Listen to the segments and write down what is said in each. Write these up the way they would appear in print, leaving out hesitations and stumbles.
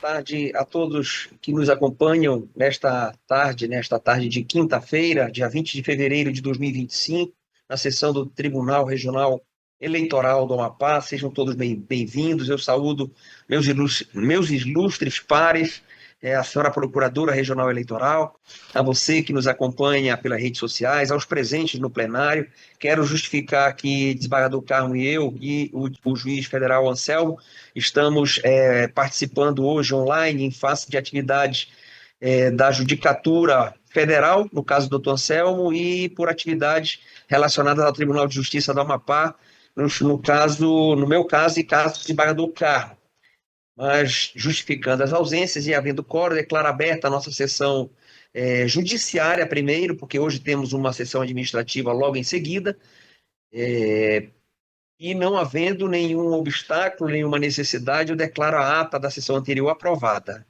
tarde a todos que nos acompanham nesta tarde de quinta-feira, dia 20 de fevereiro de 2025, na sessão do Tribunal Regional Eleitoral do Amapá. Sejam todos bem-vindos. Eu saúdo meus ilustres pares, a senhora Procuradora Regional Eleitoral, a você que nos acompanha pelas redes sociais, aos presentes no plenário. Quero justificar que desembargador Carmo e eu e o juiz federal Anselmo estamos participando hoje online em face de atividades da Judicatura Federal, no caso do doutor Anselmo, e por atividades relacionadas ao Tribunal de Justiça do Amapá, no meu caso e caso do desembargador Carmo. Mas, justificando as ausências e havendo quórum, declaro aberta a nossa sessão judiciária primeiro, porque hoje temos uma sessão administrativa logo em seguida, e não havendo nenhum obstáculo, nenhuma necessidade, eu declaro a ata da sessão anterior aprovada.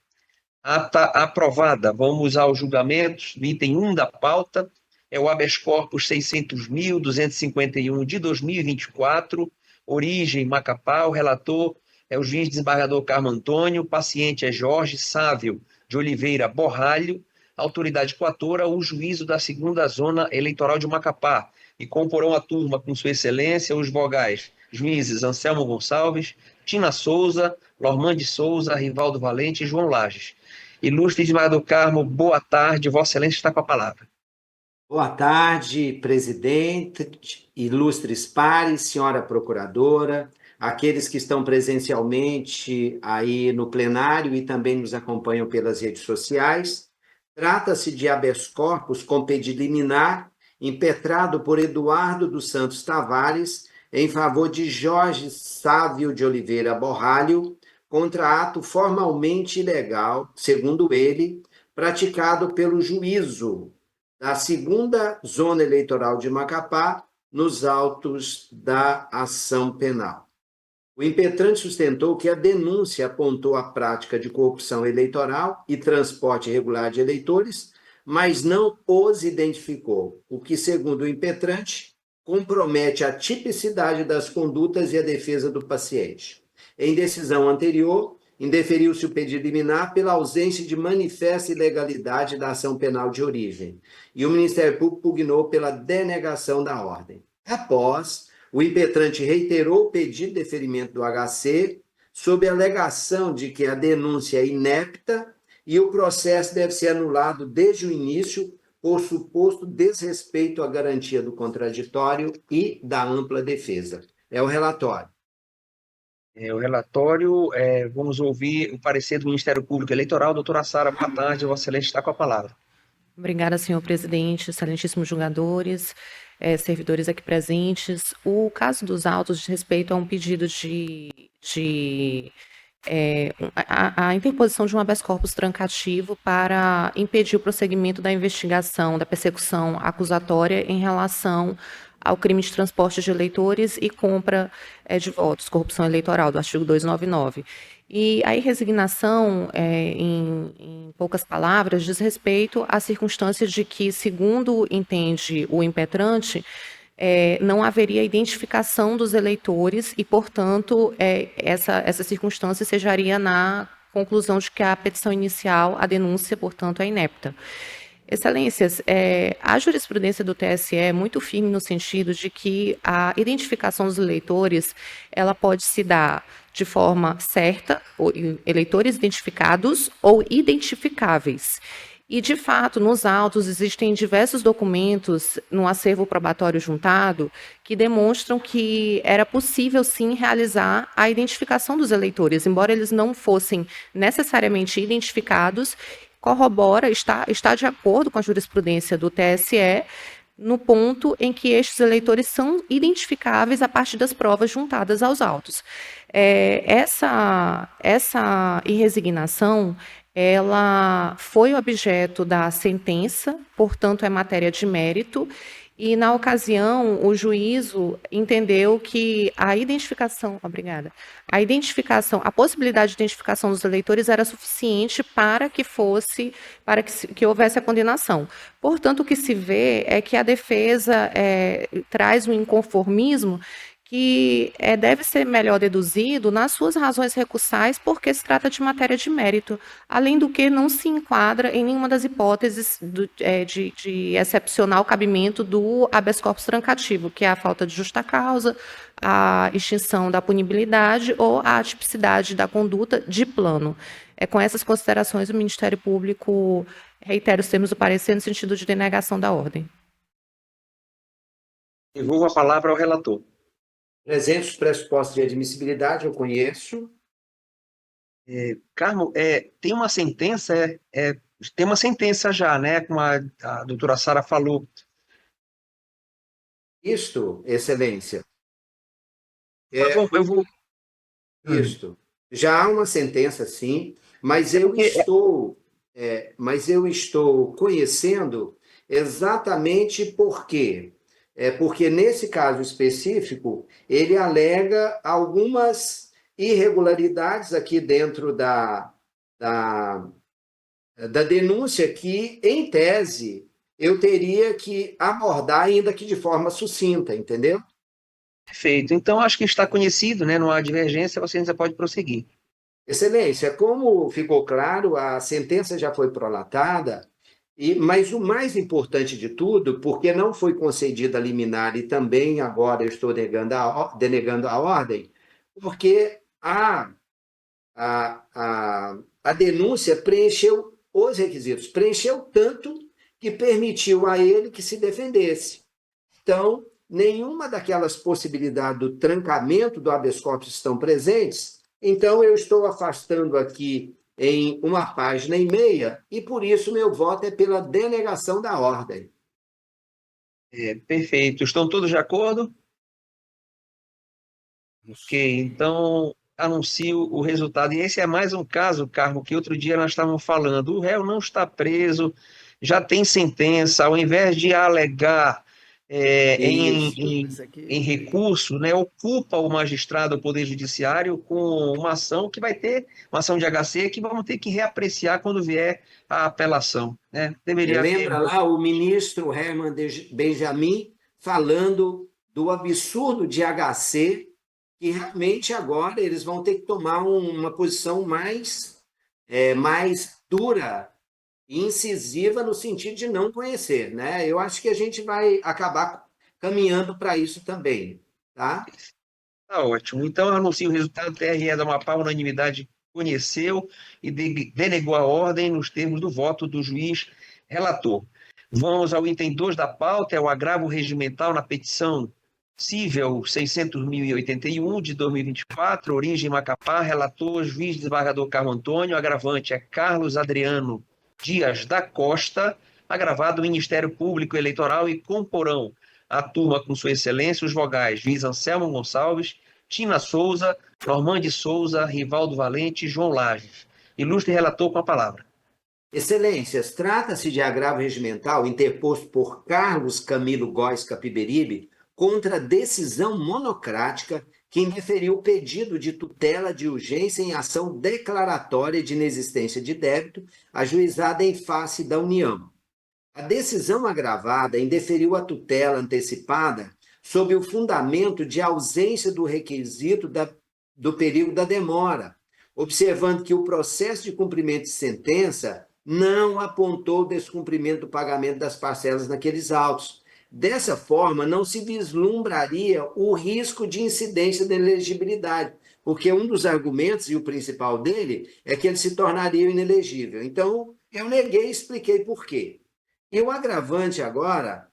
Ata aprovada. Vamos aos julgamentos. O item 1 da pauta é o habeas corpus 600.251 de 2024, origem Macapá. O relator é o juiz desembargador Carmo Antônio, o paciente é Jorge Sávio de Oliveira Borralho, autoridade coatora, o juízo da segunda zona eleitoral de Macapá, e comporão a turma com sua excelência os vogais juízes Anselmo Gonçalves, Tina Souza, Lormande Souza, Rivaldo Valente e João Lages. Ilustre desembargador Carmo, boa tarde, Vossa Excelência está com a palavra. Boa tarde, presidente, ilustres pares, senhora procuradora, aqueles que estão presencialmente aí no plenário e também nos acompanham pelas redes sociais. Trata-se de habeas corpus com pedido liminar impetrado por Eduardo dos Santos Tavares em favor de Jorge Sávio de Oliveira Borralho contra ato formalmente ilegal, segundo ele, praticado pelo juízo da segunda zona eleitoral de Macapá, nos autos da ação penal. O impetrante sustentou que a denúncia apontou a prática de corrupção eleitoral e transporte irregular de eleitores, mas não os identificou, o que, segundo o impetrante, compromete a tipicidade das condutas e a defesa do paciente. Em decisão anterior, indeferiu-se o pedido liminar pela ausência de manifesta ilegalidade da ação penal de origem, e o Ministério Público pugnou pela denegação da ordem. Após, o impetrante reiterou o pedido de deferimento do HC sob a alegação de que a denúncia é inepta e o processo deve ser anulado desde o início por suposto desrespeito à garantia do contraditório e da ampla defesa. É o relatório. Vamos ouvir o parecer do Ministério Público Eleitoral. Doutora Sara, boa tarde, Vossa Excelência está com a palavra. Obrigada, senhor presidente, excelentíssimos julgadores, servidores aqui presentes. O caso dos autos diz respeito a um pedido a interposição de um habeas corpus trancativo para impedir o prosseguimento da investigação, da persecução acusatória em relação ao crime de transporte de eleitores e compra de votos, corrupção eleitoral, do artigo 299. E a resignação, em poucas palavras, diz respeito à circunstância de que, segundo entende o impetrante, não haveria identificação dos eleitores e, portanto, essa circunstância sejaria na conclusão de que a petição inicial, a denúncia, portanto, é inepta. Excelências, a jurisprudência do TSE é muito firme no sentido de que a identificação dos eleitores ela pode se dar de forma certa, ou eleitores identificados ou identificáveis. E, de fato, nos autos existem diversos documentos no acervo probatório juntado que demonstram que era possível, sim, realizar a identificação dos eleitores, embora eles não fossem necessariamente identificados. Corrobora, está de acordo com a jurisprudência do TSE, no ponto em que estes eleitores são identificáveis a partir das provas juntadas aos autos. Essa irresignação, ela foi objeto da sentença, portanto, é matéria de mérito, e, na ocasião, o juízo entendeu que a possibilidade de identificação dos eleitores era suficiente para que houvesse a condenação. Portanto, o que se vê é que a defesa traz um inconformismo que deve ser melhor deduzido nas suas razões recursais, porque se trata de matéria de mérito, além do que não se enquadra em nenhuma das hipóteses de excepcional cabimento do habeas corpus trancativo, que é a falta de justa causa, a extinção da punibilidade ou a atipicidade da conduta de plano. Com essas considerações, o Ministério Público reitera os termos do parecer no sentido de denegação da ordem. Devolvo a palavra ao relator. Presentes os pressupostos de admissibilidade, eu conheço. Carmo, tem uma sentença, tem uma sentença já, né, como a doutora Sara falou. Isto, Excelência. Eu vou... Isto. Já há uma sentença, sim, mas eu estou conhecendo exatamente por quê. Porque nesse caso específico, ele alega algumas irregularidades aqui dentro da denúncia que, em tese, eu teria que abordar, ainda que de forma sucinta, entendeu? Perfeito. Então, acho que está conhecido, né? Não há divergência, você ainda pode prosseguir. Excelência, como ficou claro, a sentença já foi prolatada, mas o mais importante de tudo, porque não foi concedida a liminar e também agora eu estou denegando a ordem, porque a denúncia preencheu os requisitos, preencheu tanto que permitiu a ele que se defendesse. Então, nenhuma daquelas possibilidades do trancamento do habeas corpus estão presentes, então eu estou afastando aqui em 1,5 páginas e por isso meu voto é pela denegação da ordem. Perfeito. Estão todos de acordo? Ok, então anuncio o resultado. E esse é mais um caso, Carmo, que outro dia nós estávamos falando. O réu não está preso, já tem sentença, ao invés de alegar em recurso, né, ocupa o magistrado, o Poder Judiciário, com uma ação que vai ter, uma ação de HC, que vamos ter que reapreciar quando vier a apelação. Né? Lembra lá o ministro Herman Benjamin falando do absurdo de HC, que realmente agora eles vão ter que tomar uma posição mais dura e incisiva no sentido de não conhecer, né? Eu acho que a gente vai acabar caminhando para isso também, tá? Tá ótimo. Então, eu anuncio o resultado. O TRE da Amapá, unanimidade, conheceu e denegou a ordem nos termos do voto do juiz relator. Vamos ao item 2 da pauta, é o agravo regimental na petição cível 600.081 de 2024, origem Macapá, relator, juiz desembargador Carlos Antônio, agravante é Carlos Adriano Dias da Costa, agravado Ministério Público Eleitoral e comporão a turma com sua excelência, os vogais juiz Anselmo Gonçalves, Tina Souza, Normande Souza, Rivaldo Valente e João Lages. Ilustre relator com a palavra. Excelências, trata-se de agravo regimental interposto por Carlos Camilo Góes Capiberibe contra decisão monocrática que indeferiu o pedido de tutela de urgência em ação declaratória de inexistência de débito ajuizada em face da União. A decisão agravada indeferiu a tutela antecipada sob o fundamento de ausência do requisito do período da demora, observando que o processo de cumprimento de sentença não apontou o descumprimento do pagamento das parcelas naqueles autos. Dessa forma, não se vislumbraria o risco de incidência da inelegibilidade, porque um dos argumentos, e o principal dele, é que ele se tornaria inelegível. Então, eu neguei e expliquei por quê. E o agravante agora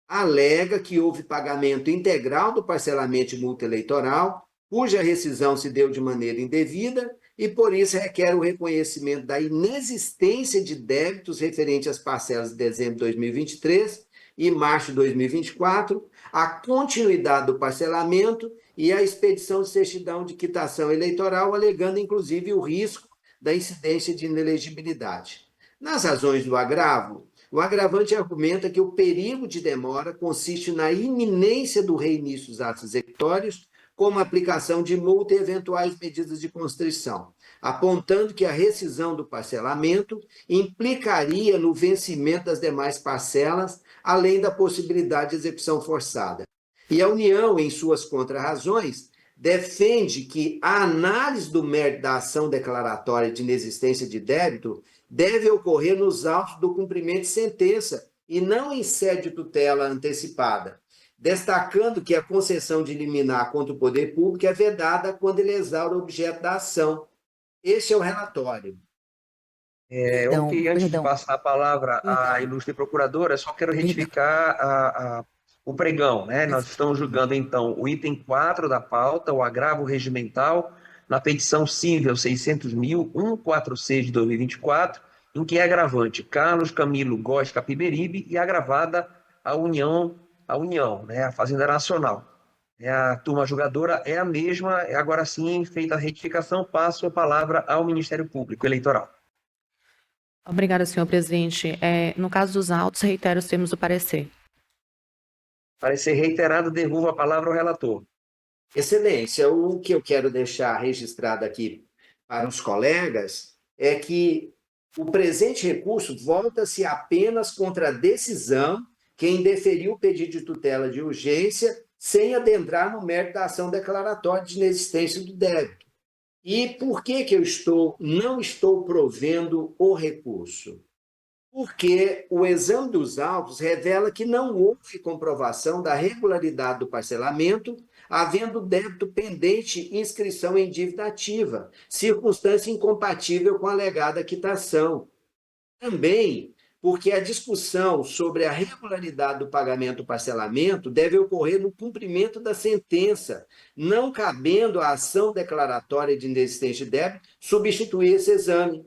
alega que houve pagamento integral do parcelamento de multa eleitoral, cuja rescisão se deu de maneira indevida e, por isso, requer o reconhecimento da inexistência de débitos referentes às parcelas de dezembro de 2023 e março de 2024, a continuidade do parcelamento e a expedição de certidão de quitação eleitoral, alegando, inclusive, o risco da incidência de inelegibilidade. Nas razões do agravo, o agravante argumenta que o perigo de demora consiste na iminência do reinício dos atos executórios, como aplicação de multa e eventuais medidas de constrição, apontando que a rescisão do parcelamento implicaria no vencimento das demais parcelas, além da possibilidade de execução forçada. E a União, em suas contrarrazões, defende que a análise do mérito da ação declaratória de inexistência de débito deve ocorrer nos autos do cumprimento de sentença e não em sede de tutela antecipada, destacando que a concessão de liminar contra o poder público é vedada quando ele exaure o objeto da ação. Este é o relatório. Ok, antes de passar a palavra à ilustre procuradora, só quero retificar o pregão, né? Nós estamos julgando, então, o item 4 da pauta, o agravo regimental, na petição cível 600.146 de 2024, em que é agravante Carlos Camilo Góes Capiberibe e agravada a União, né? A Fazenda Nacional. A turma julgadora é a mesma, agora sim, feita a retificação, passo a palavra ao Ministério Público Eleitoral. Obrigada, senhor presidente. No caso dos autos, reitero os termos do parecer. Parecer reiterado, devolvo a palavra ao relator. Excelência, o que eu quero deixar registrado aqui para os colegas é que o presente recurso volta-se apenas contra a decisão que indeferiu o pedido de tutela de urgência sem adentrar no mérito da ação declaratória de inexistência do débito. E por que eu não estou provendo o recurso? Porque o exame dos autos revela que não houve comprovação da regularidade do parcelamento, havendo débito pendente e inscrição em dívida ativa, circunstância incompatível com a alegada quitação. Também porque a discussão sobre a regularidade do pagamento do parcelamento deve ocorrer no cumprimento da sentença, não cabendo a ação declaratória de inexistência de débito substituir esse exame.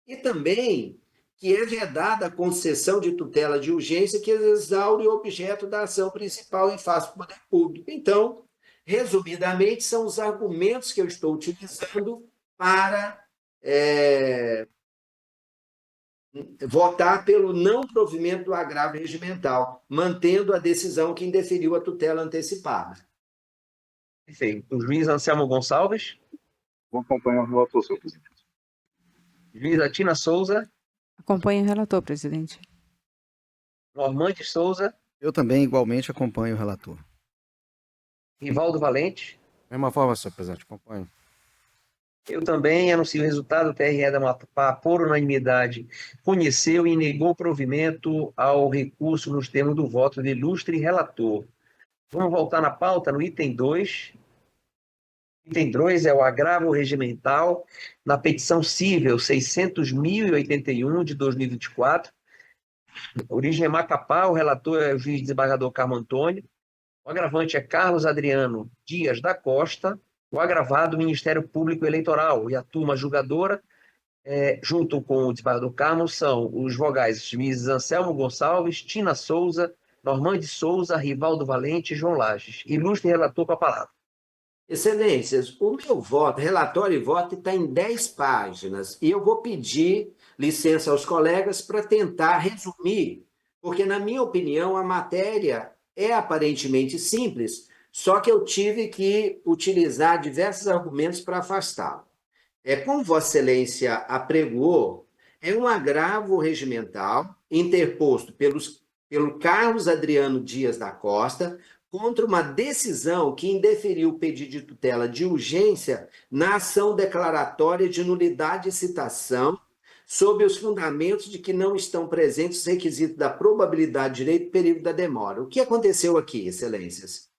E também que é vedada a concessão de tutela de urgência que exaure o objeto da ação principal em face do poder público. Então, resumidamente, são os argumentos que eu estou utilizando para votar pelo não provimento do agravo regimental, mantendo a decisão que indeferiu a tutela antecipada. Perfeito. O juiz Anselmo Gonçalves. Vou acompanhar o relator, senhor presidente. Juiz Atina Souza. Acompanho o relator, presidente. Normandes Souza. Eu também igualmente acompanho o relator. Rivaldo Valente. Mesma forma, senhor presidente, acompanho. Eu também anuncio o resultado. O TRE da Amapá, por unanimidade, conheceu e negou provimento ao recurso nos termos do voto do ilustre relator. Vamos voltar na pauta, no item 2. Item 2 é o agravo regimental na petição cível 600.081 de 2024. Origem é Macapá, o relator é o juiz desembargador Carmo Antônio. O agravante é Carlos Adriano Dias da Costa. O agravado, Ministério Público Eleitoral. E a turma julgadora, junto com o desembargador Carmo, são os vogais juízes Anselmo Gonçalves, Tina Souza, Normandes Souza, Rivaldo Valente e João Lages. Ilustre relator com a palavra. Excelências, o meu voto, relatório e voto, está em 10 páginas. E eu vou pedir licença aos colegas para tentar resumir, porque, na minha opinião, a matéria é aparentemente simples, só que eu tive que utilizar diversos argumentos para afastá-lo. Como Vossa Excelência apregoou, é um agravo regimental interposto pelo Carlos Adriano Dias da Costa contra uma decisão que indeferiu o pedido de tutela de urgência na ação declaratória de nulidade de citação, sob os fundamentos de que não estão presentes os requisitos da probabilidade de direito e perigo da demora. O que aconteceu aqui, Excelências?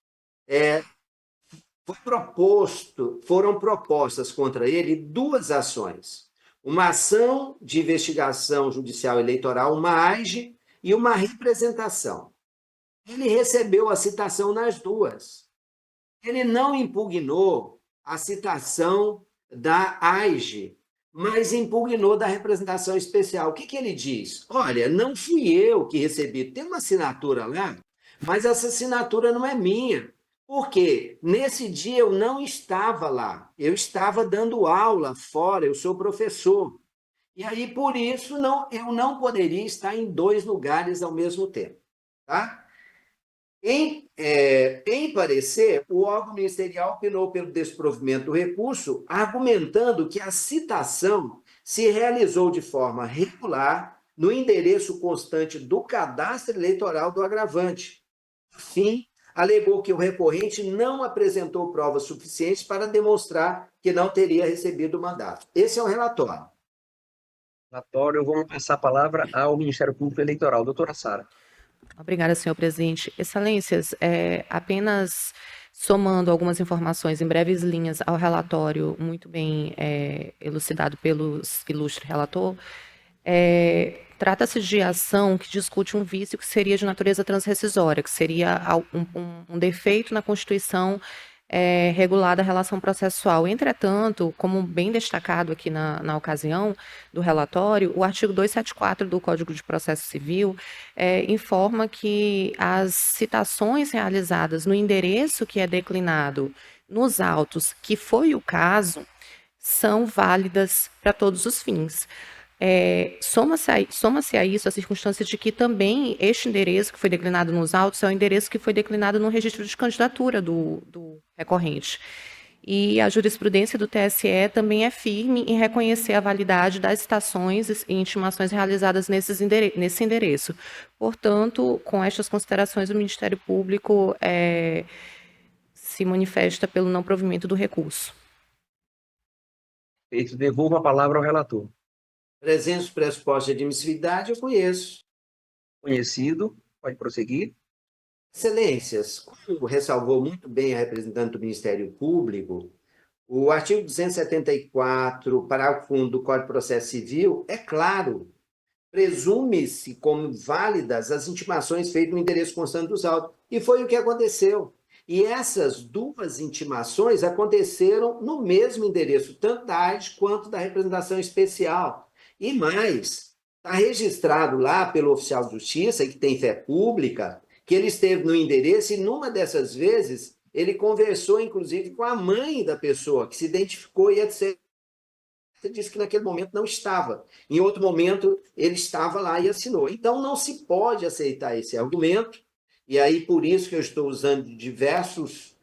Foram propostas contra ele 2 ações. Uma ação de investigação judicial eleitoral, uma AIGE, e uma representação. Ele recebeu a citação nas 2. Ele não impugnou a citação da AIGE, mas impugnou da representação especial. O que ele diz? Olha, não fui eu que recebi. Tem uma assinatura lá, mas essa assinatura não é minha. Por quê? Nesse dia eu não estava lá. Eu estava dando aula fora, eu sou professor. E aí, por isso, eu não poderia estar em 2 lugares ao mesmo tempo. Tá? Em parecer, o órgão ministerial opinou pelo desprovimento do recurso, argumentando que a citação se realizou de forma regular no endereço constante do cadastro eleitoral do agravante. Assim, alegou que o recorrente não apresentou provas suficientes para demonstrar que não teria recebido o mandato. Esse é o relatório. Relatório, vamos passar a palavra ao Ministério Público Eleitoral. Doutora Sara. Obrigada, senhor presidente. Excelências, apenas somando algumas informações em breves linhas ao relatório, muito bem elucidado pelo ilustre relator, trata-se de ação que discute um vício que seria de natureza transrescisória, que seria um defeito na Constituição regulada a relação processual. Entretanto, como bem destacado aqui na ocasião do relatório, o artigo 274 do Código de Processo Civil informa que as citações realizadas no endereço que é declinado nos autos, que foi o caso, são válidas para todos os fins. Soma-se a isso a circunstância de que também este endereço que foi declinado nos autos é o endereço que foi declinado no registro de candidatura do recorrente. E a jurisprudência do TSE também é firme em reconhecer a validade das citações e intimações realizadas nesse endereço. Portanto, com estas considerações, o Ministério Público se manifesta pelo não provimento do recurso. Devolvo a palavra ao relator. Presença dos pressupostos de admissibilidade, eu conheço. Conhecido, pode prosseguir. Excelências, como ressalvou muito bem a representante do Ministério Público, o artigo 274, parágrafo 1 do Código de Processo Civil, é claro, presume-se como válidas as intimações feitas no endereço constante dos autos. E foi o que aconteceu. E essas duas intimações aconteceram no mesmo endereço, tanto da ARDE quanto da representação especial. E mais, está registrado lá pelo oficial de justiça, que tem fé pública, que ele esteve no endereço e numa dessas vezes ele conversou, inclusive, com a mãe da pessoa, que se identificou e etc. Disse que naquele momento não estava. Em outro momento, ele estava lá e assinou. Então, não se pode aceitar esse argumento, e aí por isso que eu estou usando diversos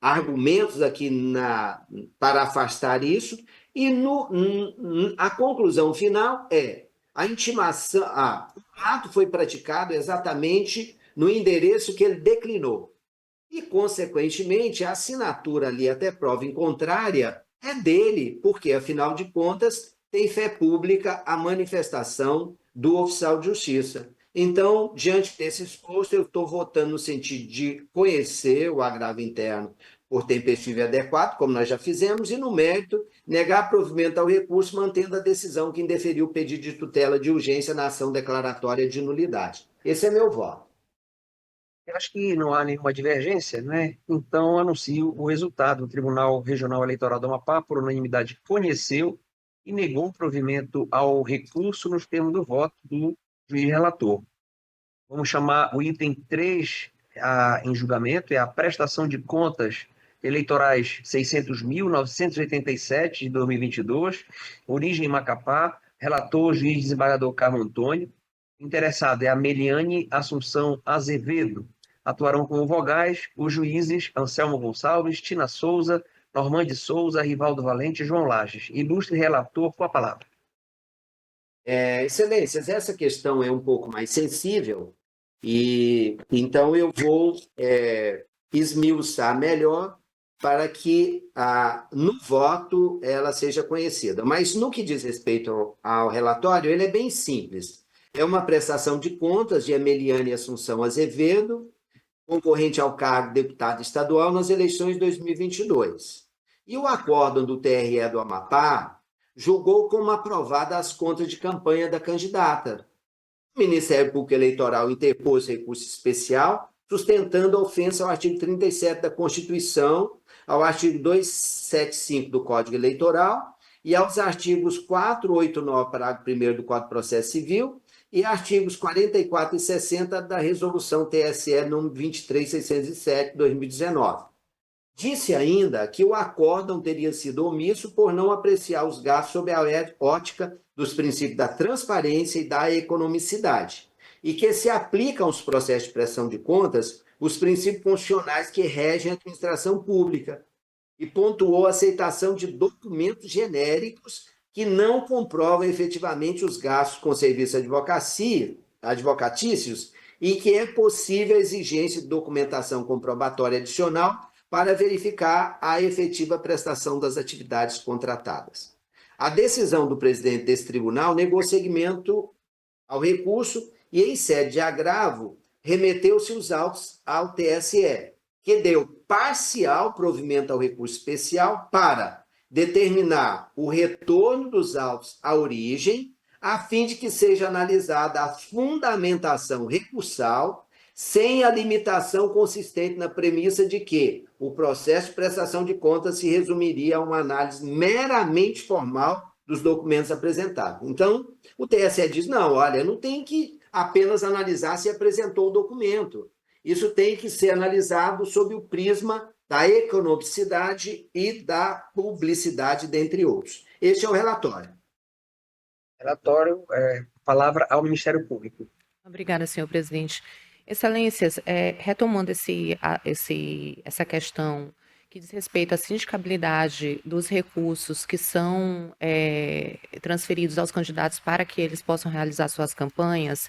argumentos aqui para afastar isso, e a conclusão final a intimação, o ato foi praticado exatamente no endereço que ele declinou. E, consequentemente, a assinatura ali, até prova em contrária, é dele, porque, afinal de contas, tem fé pública a manifestação do oficial de justiça. Então, diante desse exposto, eu estou votando no sentido de conhecer o agravo interno por tempestivo e adequado, como nós já fizemos, e, no mérito, negar provimento ao recurso, mantendo a decisão que indeferiu o pedido de tutela de urgência na ação declaratória de nulidade. Esse é meu voto. Eu acho que não há nenhuma divergência, né? Então, anuncio o resultado. O Tribunal Regional Eleitoral do Amapá, por unanimidade, conheceu e negou o provimento ao recurso nos termos do voto do juiz relator. Vamos chamar o item 3 em julgamento, é a prestação de contas eleitorais 600.987 de 2022, origem Macapá, relator juiz desembargador Carlos Antônio. Interessado é a Meliane Assunção Azevedo. Atuarão como vogais os juízes Anselmo Gonçalves, Tina Souza, Normande Souza, Rivaldo Valente e João Lages. Ilustre relator, com a palavra. Excelências, essa questão é um pouco mais sensível, e então eu vou esmiuçar melhor para que no voto ela seja conhecida. Mas no que diz respeito ao relatório, ele é bem simples. É uma prestação de contas de Emeliane Assunção Azevedo, concorrente ao cargo de deputado estadual nas eleições de 2022. E o acórdão do TRE do Amapá julgou como aprovada as contas de campanha da candidata. O Ministério Público Eleitoral interpôs recurso especial, sustentando a ofensa ao artigo 37 da Constituição, ao artigo 275 do Código Eleitoral e aos artigos 489, parágrafo 1º do Código de Processo Civil, e artigos 44 e 60 da Resolução TSE número 23.607, de 2019. Disse ainda que o acórdão teria sido omisso por não apreciar os gastos sob a ótica dos princípios da transparência e da economicidade, e que se aplicam aos processos de prestação de contas os princípios constitucionais que regem a administração pública, e pontuou a aceitação de documentos genéricos que não comprovam efetivamente os gastos com serviços advocatícios e que é possível a exigência de documentação comprobatória adicional para verificar a efetiva prestação das atividades contratadas. A decisão do presidente desse tribunal negou seguimento ao recurso e, em sede de agravo, remeteu-se os autos ao TSE, que deu parcial provimento ao recurso especial para determinar o retorno dos autos à origem, a fim de que seja analisada a fundamentação recursal, sem a limitação consistente na premissa de que o processo de prestação de contas se resumiria a uma análise meramente formal dos documentos apresentados. Então, o TSE diz, não, olha, não tem que apenas analisar se apresentou o documento. Isso tem que ser analisado sob o prisma da economicidade e da publicidade, dentre outros. Este é o relatório. Relatório, palavra ao Ministério Público. Obrigada, senhor presidente. Excelências, retomando essa questão que diz respeito à sindicabilidade dos recursos que são transferidos aos candidatos para que eles possam realizar suas campanhas,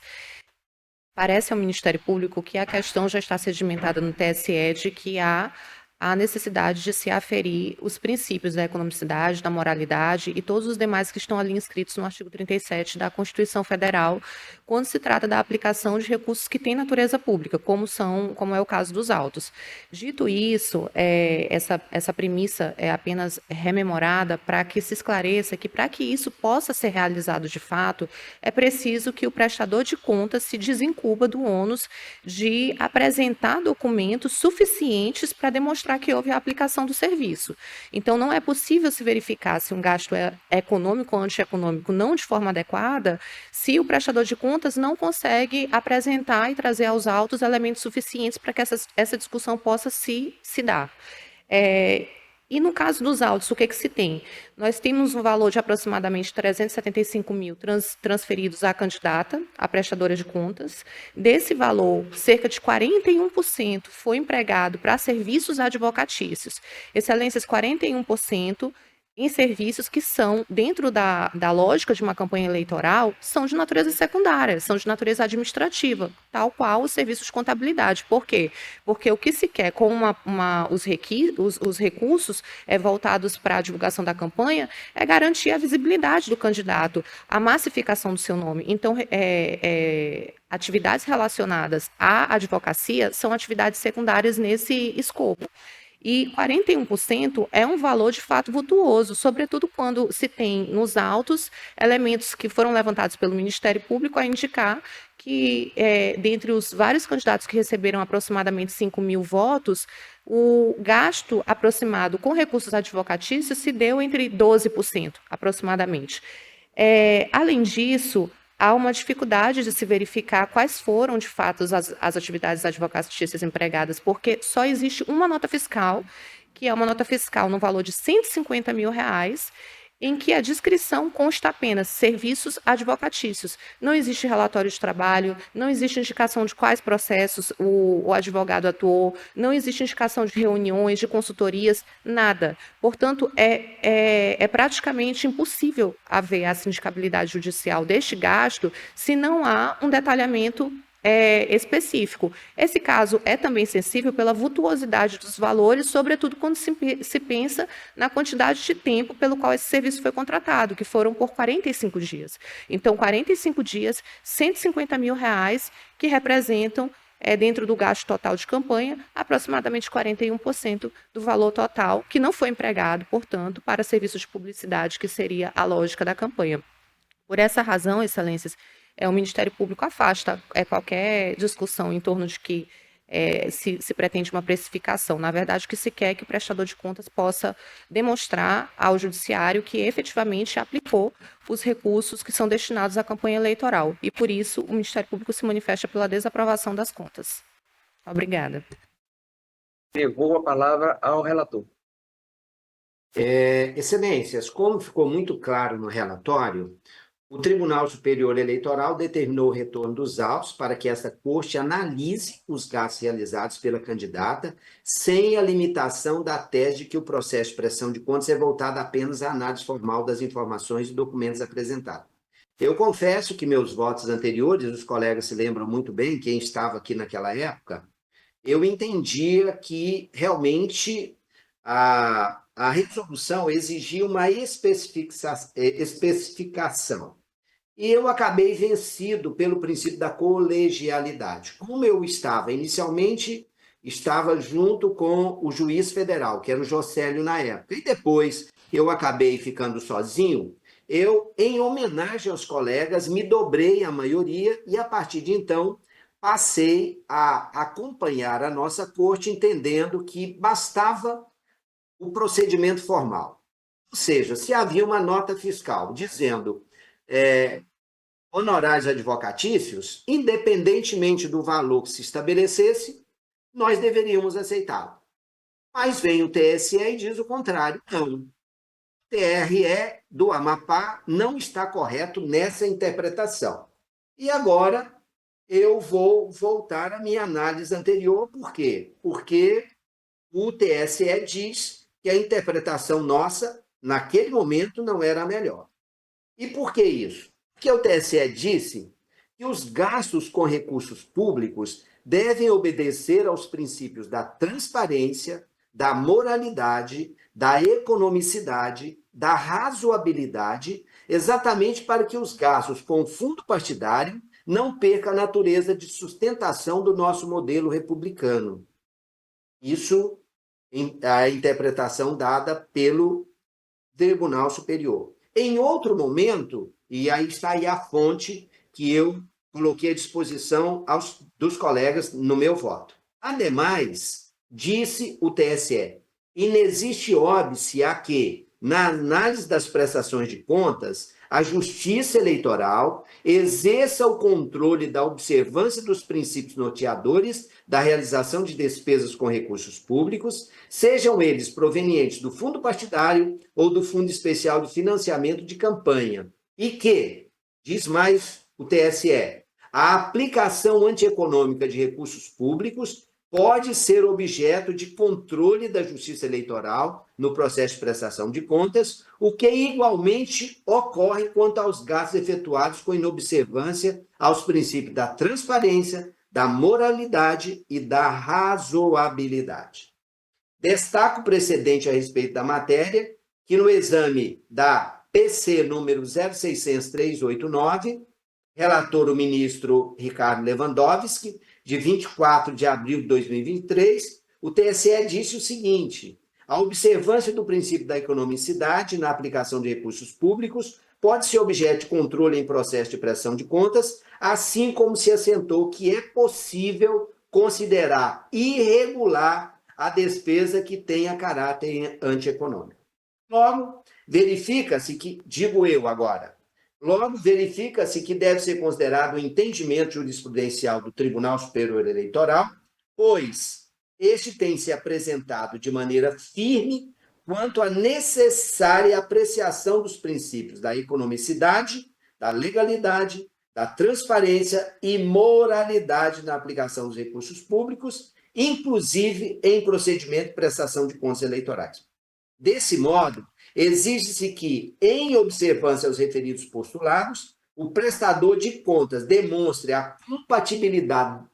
parece ao Ministério Público que a questão já está sedimentada no TSE de que há a necessidade de se aferir os princípios da economicidade, da moralidade e todos os demais que estão ali inscritos no artigo 37 da Constituição Federal, quando se trata da aplicação de recursos que têm natureza pública, como é o caso dos autos. Dito isso, essa premissa é apenas rememorada para que se esclareça que, para que isso possa ser realizado de fato, é preciso que o prestador de contas se desincuba do ônus de apresentar documentos suficientes para demonstrar que houve a aplicação do serviço. Então, não é possível se verificar se um gasto é econômico ou antieconômico não de forma adequada, se o prestador de contas não consegue apresentar e trazer aos autos elementos suficientes para que essa discussão possa se dar. E no caso dos autos, o que se tem? Nós temos um valor de aproximadamente 375 mil transferidos à candidata, à prestadora de contas. Desse valor, cerca de 41% foi empregado para serviços advocatícios. Excelências, 41% em serviços que são, dentro da lógica de uma campanha eleitoral, são de natureza secundária, são de natureza administrativa, tal qual os serviços de contabilidade. Por quê? Porque o que se quer com os recursos voltados para a divulgação da campanha é garantir a visibilidade do candidato, a massificação do seu nome. Então, atividades relacionadas à advocacia são atividades secundárias nesse escopo. E 41% é um valor de fato vultuoso, sobretudo quando se tem nos autos elementos que foram levantados pelo Ministério Público a indicar que, dentre os vários candidatos que receberam aproximadamente 5 mil votos, o gasto aproximado com recursos advocatícios se deu entre 12%, aproximadamente. Além disso, há uma dificuldade de se verificar quais foram, de fato, as atividades advocatícias empregadas, porque só existe uma nota fiscal, que é uma nota fiscal no valor de R$150 mil, em que a descrição consta apenas serviços advocatícios. Não existe relatório de trabalho, não existe indicação de quais processos o advogado atuou, não existe indicação de reuniões, de consultorias, nada. Portanto, é praticamente impossível haver a sindicabilidade judicial deste gasto se não há um detalhamento específico. Esse caso é também sensível pela vultuosidade dos valores, sobretudo quando se pensa na quantidade de tempo pelo qual esse serviço foi contratado, que foram por 45 dias. Então, 45 dias, R$150 mil, que representam, dentro do gasto total de campanha, aproximadamente 41% do valor total, que não foi empregado, portanto, para serviços de publicidade, que seria a lógica da campanha. Por essa razão, excelências, o Ministério Público afasta qualquer discussão em torno de que se pretende uma precificação. Na verdade, o que se quer é que o prestador de contas possa demonstrar ao Judiciário que efetivamente aplicou os recursos que são destinados à campanha eleitoral. E, por isso, o Ministério Público se manifesta pela desaprovação das contas. Obrigada. Devolvo a palavra ao relator. Excelências, como ficou muito claro no relatório, o Tribunal Superior Eleitoral determinou o retorno dos autos para que essa corte analise os gastos realizados pela candidata, sem a limitação da tese de que o processo de prestação de contas é voltado apenas à análise formal das informações e documentos apresentados. Eu confesso que meus votos anteriores, os colegas se lembram muito bem, quem estava aqui naquela época, eu entendia que realmente a resolução exigia uma especificação. E eu acabei vencido pelo princípio da colegialidade. Como eu estava inicialmente, estava junto com o juiz federal, que era o Jocélio na época, e depois eu acabei ficando sozinho, eu, em homenagem aos colegas, me dobrei à maioria e, a partir de então, passei a acompanhar a nossa corte, entendendo que bastava o procedimento formal. Ou seja, se havia uma nota fiscal dizendo honorários advocatícios, independentemente do valor que se estabelecesse, nós deveríamos aceitá-lo. Mas vem o TSE e diz o contrário. Não. O TRE do Amapá não está correto nessa interpretação. E agora eu vou voltar à minha análise anterior. Por quê? Porque o TSE diz que a interpretação nossa, naquele momento, não era a melhor. E por que isso? Porque o TSE disse que os gastos com recursos públicos devem obedecer aos princípios da transparência, da moralidade, da economicidade, da razoabilidade, exatamente para que os gastos com fundo partidário não percam a natureza de sustentação do nosso modelo republicano. Isso é a interpretação dada pelo Tribunal Superior. Em outro momento, e aí está aí a fonte que eu coloquei à disposição dos colegas no meu voto. Ademais, disse o TSE, inexiste óbice a que, na análise das prestações de contas, a Justiça Eleitoral exerça o controle da observância dos princípios norteadores da realização de despesas com recursos públicos, sejam eles provenientes do fundo partidário ou do Fundo Especial de Financiamento de Campanha. E que, diz mais o TSE, a aplicação antieconômica de recursos públicos pode ser objeto de controle da Justiça Eleitoral no processo de prestação de contas, o que igualmente ocorre quanto aos gastos efetuados com inobservância aos princípios da transparência, da moralidade e da razoabilidade. Destaco o precedente a respeito da matéria, que no exame da PC número 060389, relator o ministro Ricardo Lewandowski, de 24 de abril de 2023, o TSE disse o seguinte: a observância do princípio da economicidade na aplicação de recursos públicos pode ser objeto de controle em processo de prestação de contas, assim como se assentou que é possível considerar irregular a despesa que tenha caráter antieconômico. Logo, verifica-se que, digo eu agora, verifica-se que deve ser considerado o entendimento jurisprudencial do Tribunal Superior Eleitoral, pois este tem se apresentado de maneira firme quanto à necessária apreciação dos princípios da economicidade, da legalidade, da transparência e moralidade na aplicação dos recursos públicos, inclusive em procedimento de prestação de contas eleitorais. Desse modo, exige-se que, em observância aos referidos postulados, o prestador de contas demonstre a compatibilidade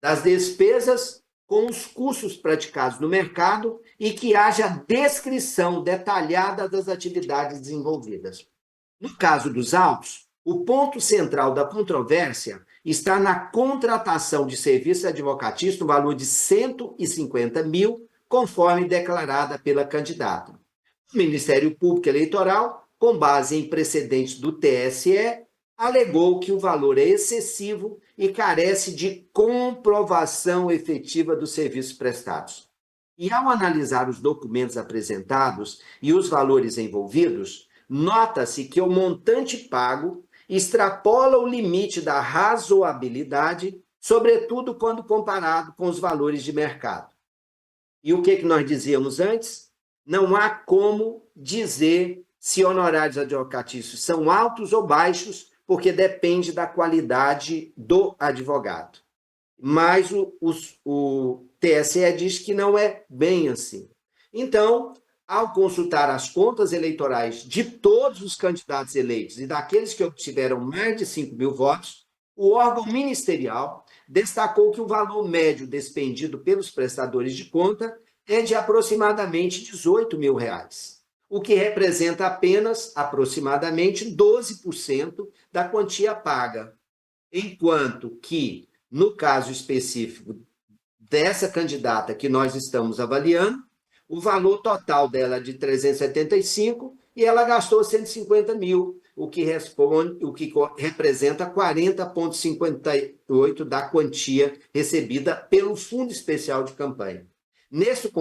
das despesas com os custos praticados no mercado e que haja descrição detalhada das atividades desenvolvidas. No caso dos autos, o ponto central da controvérsia está na contratação de serviços advocatícios no valor de 150 mil, conforme declarada pela candidata. O Ministério Público Eleitoral, com base em precedentes do TSE, alegou que o valor é excessivo e carece de comprovação efetiva dos serviços prestados. E ao analisar os documentos apresentados e os valores envolvidos, nota-se que o montante pago extrapola o limite da razoabilidade, sobretudo quando comparado com os valores de mercado. E o que nós dizíamos antes? Não há como dizer se honorários advocatícios são altos ou baixos, porque depende da qualidade do advogado. Mas o TSE diz que não é bem assim. Então, Ao consultar as contas eleitorais de todos os candidatos eleitos e daqueles que obtiveram mais de 5 mil votos, o órgão ministerial destacou que o valor médio despendido pelos prestadores de conta é de aproximadamente R$ 18 mil, o que representa apenas aproximadamente 12% da quantia paga, enquanto que, no caso específico dessa candidata que nós estamos avaliando, o valor total dela é de 375 e ela gastou 150 mil, o que representa 40,58% da quantia recebida pelo Fundo Especial de Campanha. Nesse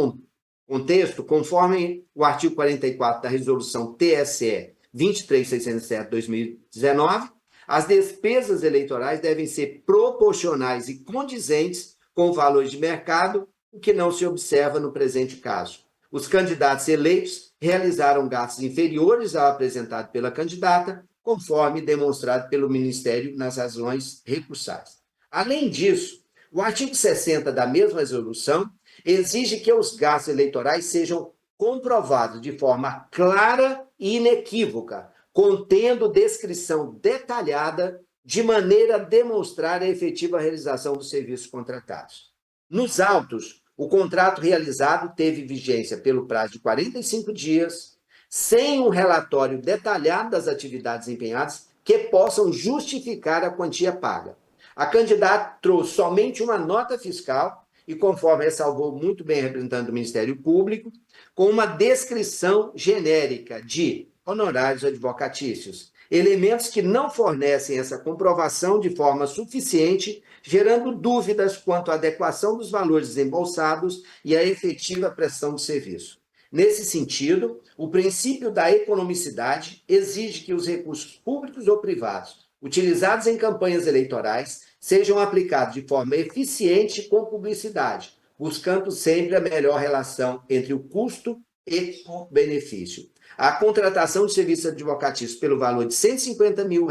contexto, conforme o artigo 44 da Resolução TSE 23607/2019, as despesas eleitorais devem ser proporcionais e condizentes com valores de mercado, o que não se observa no presente caso. Os candidatos eleitos realizaram gastos inferiores ao apresentado pela candidata, conforme demonstrado pelo Ministério nas razões recursais. Além disso, o artigo 60 da mesma resolução exige que os gastos eleitorais sejam comprovados de forma clara e inequívoca, contendo descrição detalhada de maneira a demonstrar a efetiva realização dos serviços contratados. Nos autos, o contrato realizado teve vigência pelo prazo de 45 dias, sem um relatório detalhado das atividades empenhadas que possam justificar a quantia paga. A candidata trouxe somente uma nota fiscal e, conforme ressalvou muito bem a representante do Ministério Público, com uma descrição genérica de honorários advocatícios, elementos que não fornecem essa comprovação de forma suficiente, gerando dúvidas quanto à adequação dos valores desembolsados e à efetiva prestação de serviço. Nesse sentido, o princípio da economicidade exige que os recursos públicos ou privados utilizados em campanhas eleitorais sejam aplicados de forma eficiente com publicidade, buscando sempre a melhor relação entre o custo e o benefício. A contratação de serviços advocatícios pelo valor de R$ 150 mil,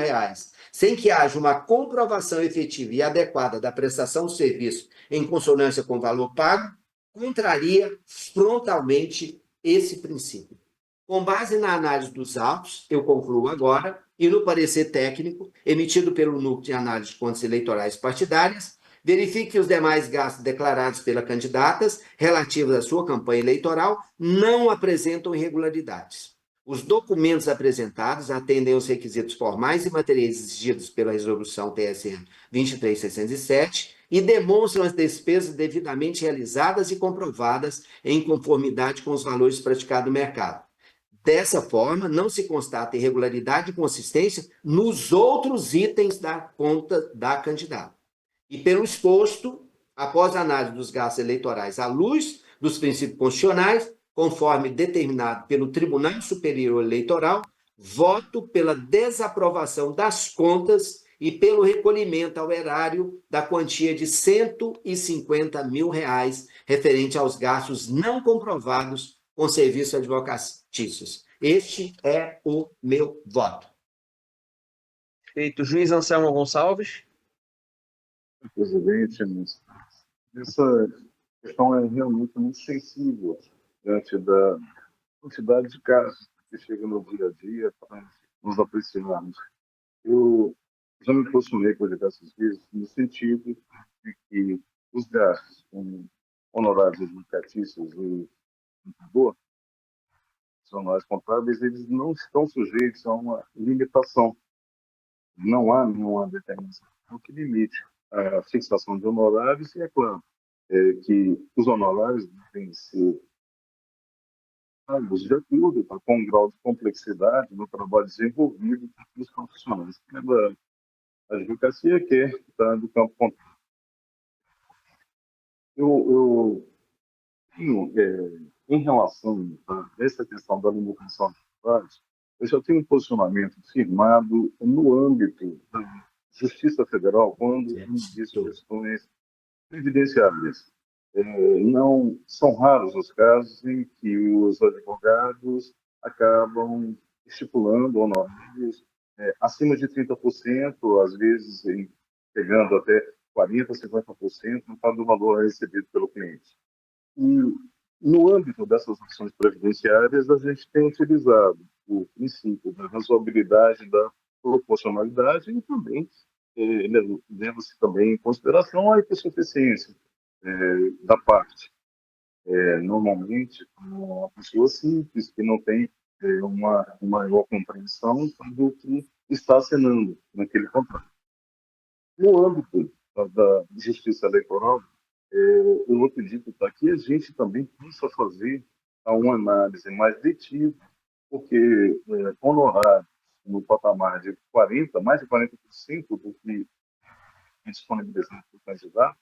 sem que haja uma comprovação efetiva e adequada da prestação do serviço em consonância com o valor pago, contraria frontalmente esse princípio. Com base na análise dos autos, eu concluo agora, e no parecer técnico emitido pelo Núcleo de Análise de Contas Eleitorais Partidárias, verifique que os demais gastos declarados pela candidatas relativos à sua campanha eleitoral não apresentam irregularidades. Os documentos apresentados atendem aos requisitos formais e materiais exigidos pela Resolução TSE 23607 e demonstram as despesas devidamente realizadas e comprovadas em conformidade com os valores praticados no mercado. Dessa forma, não se constata irregularidade e inconsistência nos outros itens da conta da candidata. E pelo exposto, após a análise dos gastos eleitorais à luz dos princípios constitucionais, conforme determinado pelo Tribunal Superior Eleitoral, voto pela desaprovação das contas e pelo recolhimento ao erário da quantia de R$ 150 mil referente aos gastos não comprovados com serviços advocatícios. Este é o meu voto. Feito. Juiz Anselmo Gonçalves. Presidente, essa questão é realmente muito sensível diante da quantidade de casos que chegam no dia a dia para nos apreciarmos. Eu já me posicionei por diversas vezes no sentido de que os gastos com honorários advocatícios e os honorários contábeis, eles não estão sujeitos a uma limitação. Não há nenhuma determinação que limite a fixação de honorários e, é claro, que os honorários devem ser pagos de acordo com um grau de complexidade no trabalho desenvolvido pelos profissionais da advocacia, que está do campo contábil. Eu tenho, em relação a essa questão da limitação de honorários, eu já tenho um posicionamento firmado no âmbito da Justiça Federal quando existem questões previdenciárias. Não são raros os casos em que os advogados acabam estipulando honorários acima de 30%, às vezes chegando até 40%, 50% do valor recebido pelo cliente. E No âmbito dessas ações previdenciárias, a gente tem utilizado o princípio da razoabilidade, da proporcionalidade e também leva-se também em consideração a hipossuficiência da parte. Normalmente, uma pessoa simples que não tem uma maior compreensão do que está assinando naquele contrato. No âmbito da justiça eleitoral, eu acredito que aqui a gente também possa fazer uma análise mais detida, porque honorários no patamar de 40, mais de 40% do que é disponibilizado para o candidato,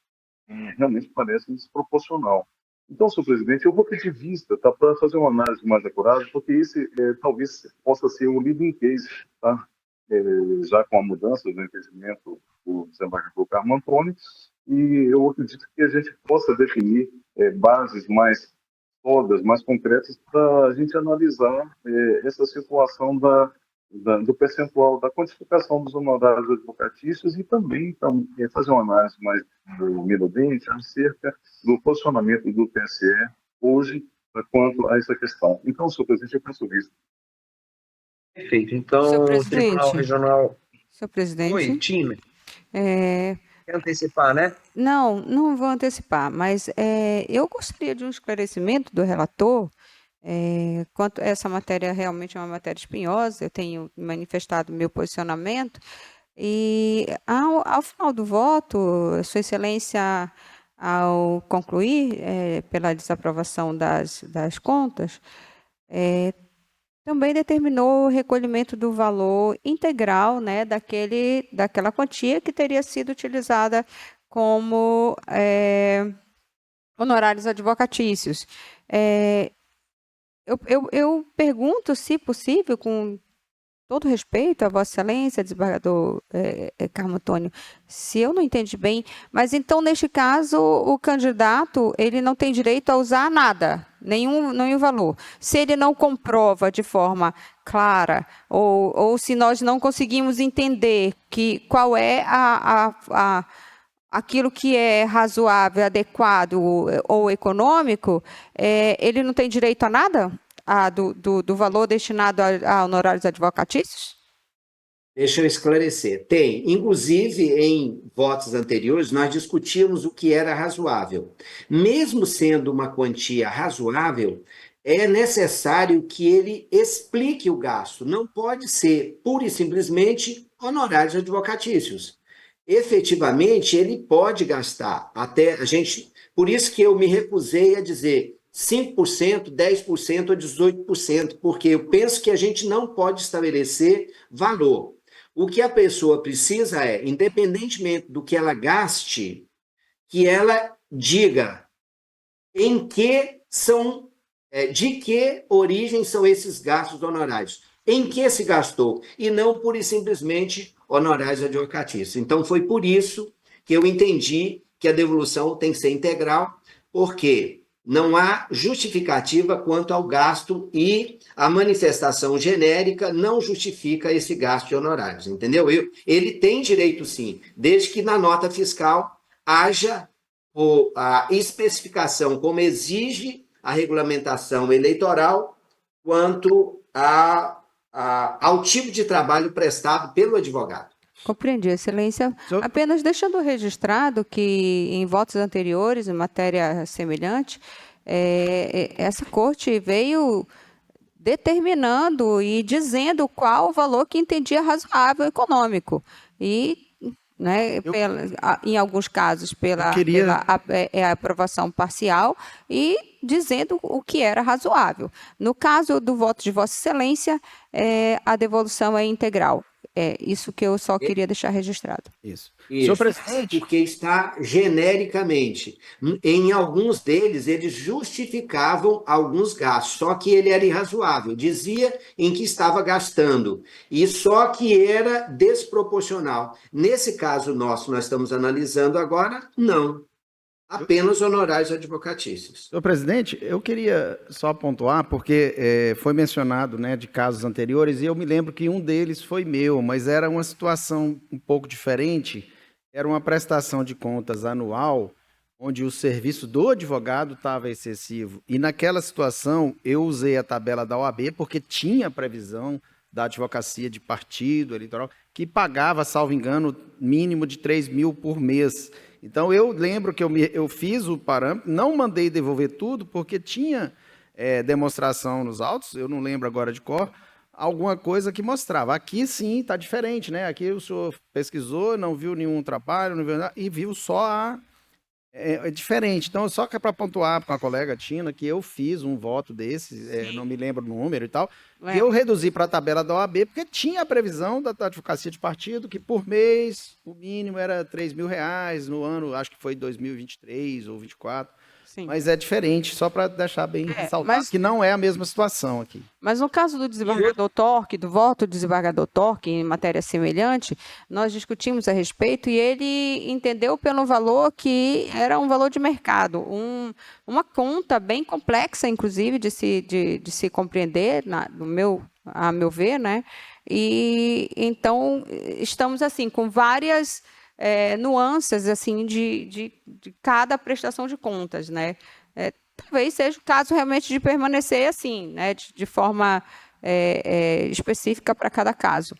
realmente parece desproporcional. Então, senhor presidente, eu vou pedir vista, tá, para fazer uma análise mais acurada, porque esse talvez possa ser um leading case, tá? Já com a mudança do entendimento do desembargador Carmo Antônio, e eu acredito que a gente possa definir bases mais sólidas, mais concretas, para a gente analisar essa situação do percentual da quantificação dos honorários advocatícios e também fazer uma análise mais minudente acerca do posicionamento do TSE hoje quanto a essa questão. Então, senhor presidente, eu peço vista. Perfeito. Senhor Então, o Tribunal presidente, Regional... senhor Oi, presidente, time. é, Quer antecipar, né? não vou antecipar, mas eu gostaria de um esclarecimento do relator quanto essa matéria realmente é uma matéria espinhosa, eu tenho manifestado meu posicionamento, e ao final do voto, Sua Excelência, ao concluir pela desaprovação das contas, também determinou o recolhimento do valor integral, né, daquela quantia que teria sido utilizada como honorários advocatícios. Eu pergunto, se possível, com todo respeito a Vossa Excelência, desembargador Carmo Antônio, se eu não entendi bem, mas então, neste caso, o candidato ele não tem direito a usar nada, nenhum valor. Se ele não comprova de forma clara, ou se nós não conseguimos entender qual é aquilo que é razoável, adequado ou econômico, ele não tem direito a nada? Do valor destinado a honorários advocatícios? Deixa eu esclarecer. Tem. Inclusive, em votos anteriores, nós discutimos o que era razoável. Mesmo sendo uma quantia razoável, é necessário que ele explique o gasto. Não pode ser pura e simplesmente honorários advocatícios. Efetivamente, ele pode gastar até a gente. Por isso que eu me recusei a dizer 5%, 10% ou 18%, porque eu penso que a gente não pode estabelecer valor. O que a pessoa precisa independentemente do que ela gaste, que ela diga em que são, de que origem são esses gastos honorários, em que se gastou, e não pura e simplesmente honorários advocatícios. Então, foi por isso que eu entendi que a devolução tem que ser integral, porque não há justificativa quanto ao gasto e a manifestação genérica não justifica esse gasto de honorários, entendeu? Ele tem direito, sim, desde que na nota fiscal haja a especificação, como exige a regulamentação eleitoral, quanto ao tipo de trabalho prestado pelo advogado. Compreendi, Excelência. Apenas deixando registrado que em votos anteriores, em matéria semelhante, essa corte veio determinando e dizendo qual o valor que entendia razoável econômico. E, né, em alguns casos, pela aprovação parcial e dizendo o que era razoável. No caso do voto de Vossa Excelência, a devolução é integral. É isso que eu só queria deixar registrado. Isso. Senhor presidente, porque está genericamente. Em alguns deles, eles justificavam alguns gastos, só que ele era irrazoável, dizia em que estava gastando, e só que era desproporcional. Nesse caso nosso, nós estamos analisando agora, não. Apenas honorários advocatícios. Senhor presidente, eu queria só pontuar, porque foi mencionado, né, de casos anteriores, e eu me lembro que um deles foi meu, mas era uma situação um pouco diferente, era uma prestação de contas anual onde o serviço do advogado estava excessivo. E naquela situação, eu usei a tabela da OAB, porque tinha previsão da advocacia de partido eleitoral, que pagava, salvo engano, mínimo de 3 mil por mês. Então, eu lembro que eu fiz o parâmetro, não mandei devolver tudo, porque tinha demonstração nos autos, eu não lembro agora de cor, alguma coisa que mostrava. Aqui, sim, está diferente, né? Aqui o senhor pesquisou, não viu nenhum trabalho, não viu nada, e viu só é diferente. Então, só que é para pontuar com a colega Tina, que eu fiz um voto desse, não me lembro o número e tal, que eu reduzi para a tabela da OAB, porque tinha a previsão da advocacia de partido, que por mês o mínimo era R$3 mil, no ano, acho que foi 2023 ou 2024. Sim. Mas é diferente, só para deixar bem ressaltado, que não é a mesma situação aqui. Mas no caso do desembargador Torque, do voto do desembargador Torque em matéria semelhante, nós discutimos a respeito e ele entendeu pelo valor que era um valor de mercado, uma conta bem complexa, inclusive, de se compreender, a meu ver, né? E então estamos assim com várias nuances assim de cada prestação de contas, né? Talvez seja o caso realmente de permanecer assim, né? De forma específica para cada caso.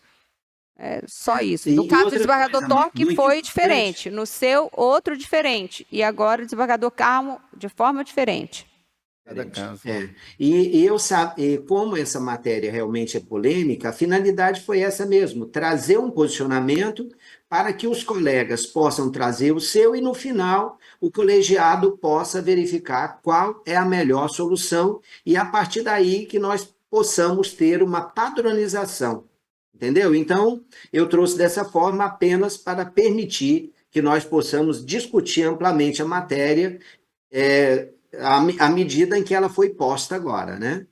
Só isso. No caso do desembargador Torque foi diferente, no seu outro diferente, e agora o desembargador Carmo de forma diferente. E como essa matéria realmente é polêmica, a finalidade foi essa mesmo, trazer um posicionamento para que os colegas possam trazer o seu e, no final, o colegiado possa verificar qual é a melhor solução e, a partir daí, que nós possamos ter uma padronização, entendeu? Então, eu trouxe dessa forma apenas para permitir que nós possamos discutir amplamente a matéria à medida em que ela foi posta agora, né?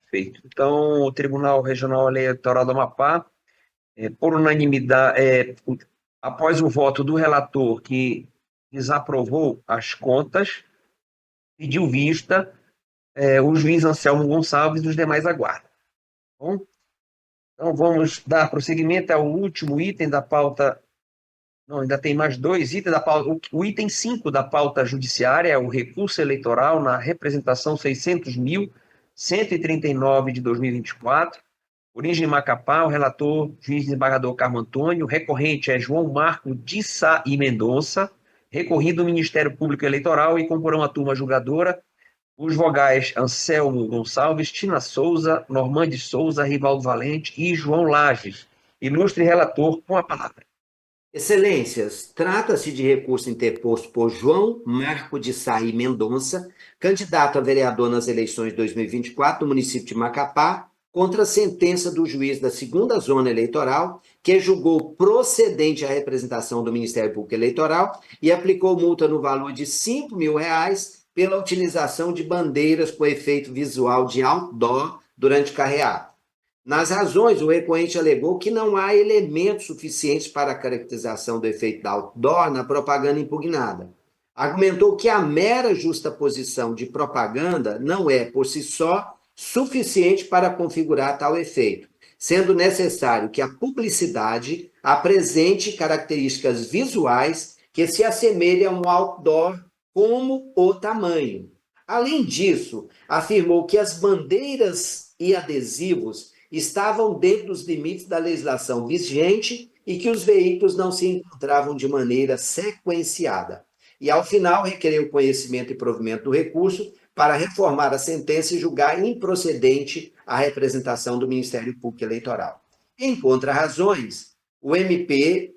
Perfeito. Então, o Tribunal Regional Eleitoral do Amapá, por unanimidade, após o voto do relator que desaprovou as contas, pediu vista o juiz Anselmo Gonçalves e os demais aguardam. Bom, então, vamos dar prosseguimento ao último item da pauta. Não, ainda tem mais 2 itens da pauta. O item 5 da pauta judiciária é o recurso eleitoral na representação 600.139 de 2024. Origem Macapá, o relator, juiz desembargador Carmo Antônio. Recorrente é João Marco de Sá e Mendonça. Recorrido o Ministério Público Eleitoral e comporão a turma julgadora os vogais Anselmo Gonçalves, Tina Souza, Normande Souza, Rivaldo Valente e João Lages. Ilustre relator, com a palavra. Excelências, trata-se de recurso interposto por João Marco de Sá e Mendonça, candidato a vereador nas eleições de 2024 no município de Macapá, contra a sentença do juiz da 2ª Zona Eleitoral, que julgou procedente a representação do Ministério Público Eleitoral e aplicou multa no valor de R$5 mil pela utilização de bandeiras com efeito visual de outdoor durante o carreado. Nas razões, o recorrente alegou que não há elementos suficientes para a caracterização do efeito outdoor na propaganda impugnada. Argumentou que a mera justaposição de propaganda não é, por si só, suficiente para configurar tal efeito, sendo necessário que a publicidade apresente características visuais que se assemelhem a um outdoor como o tamanho. Além disso, afirmou que as bandeiras e adesivos estavam dentro dos limites da legislação vigente e que os veículos não se encontravam de maneira sequenciada. E, ao final, requereu conhecimento e provimento do recurso para reformar a sentença e julgar improcedente a representação do Ministério Público Eleitoral. Em contrarrazões, o MP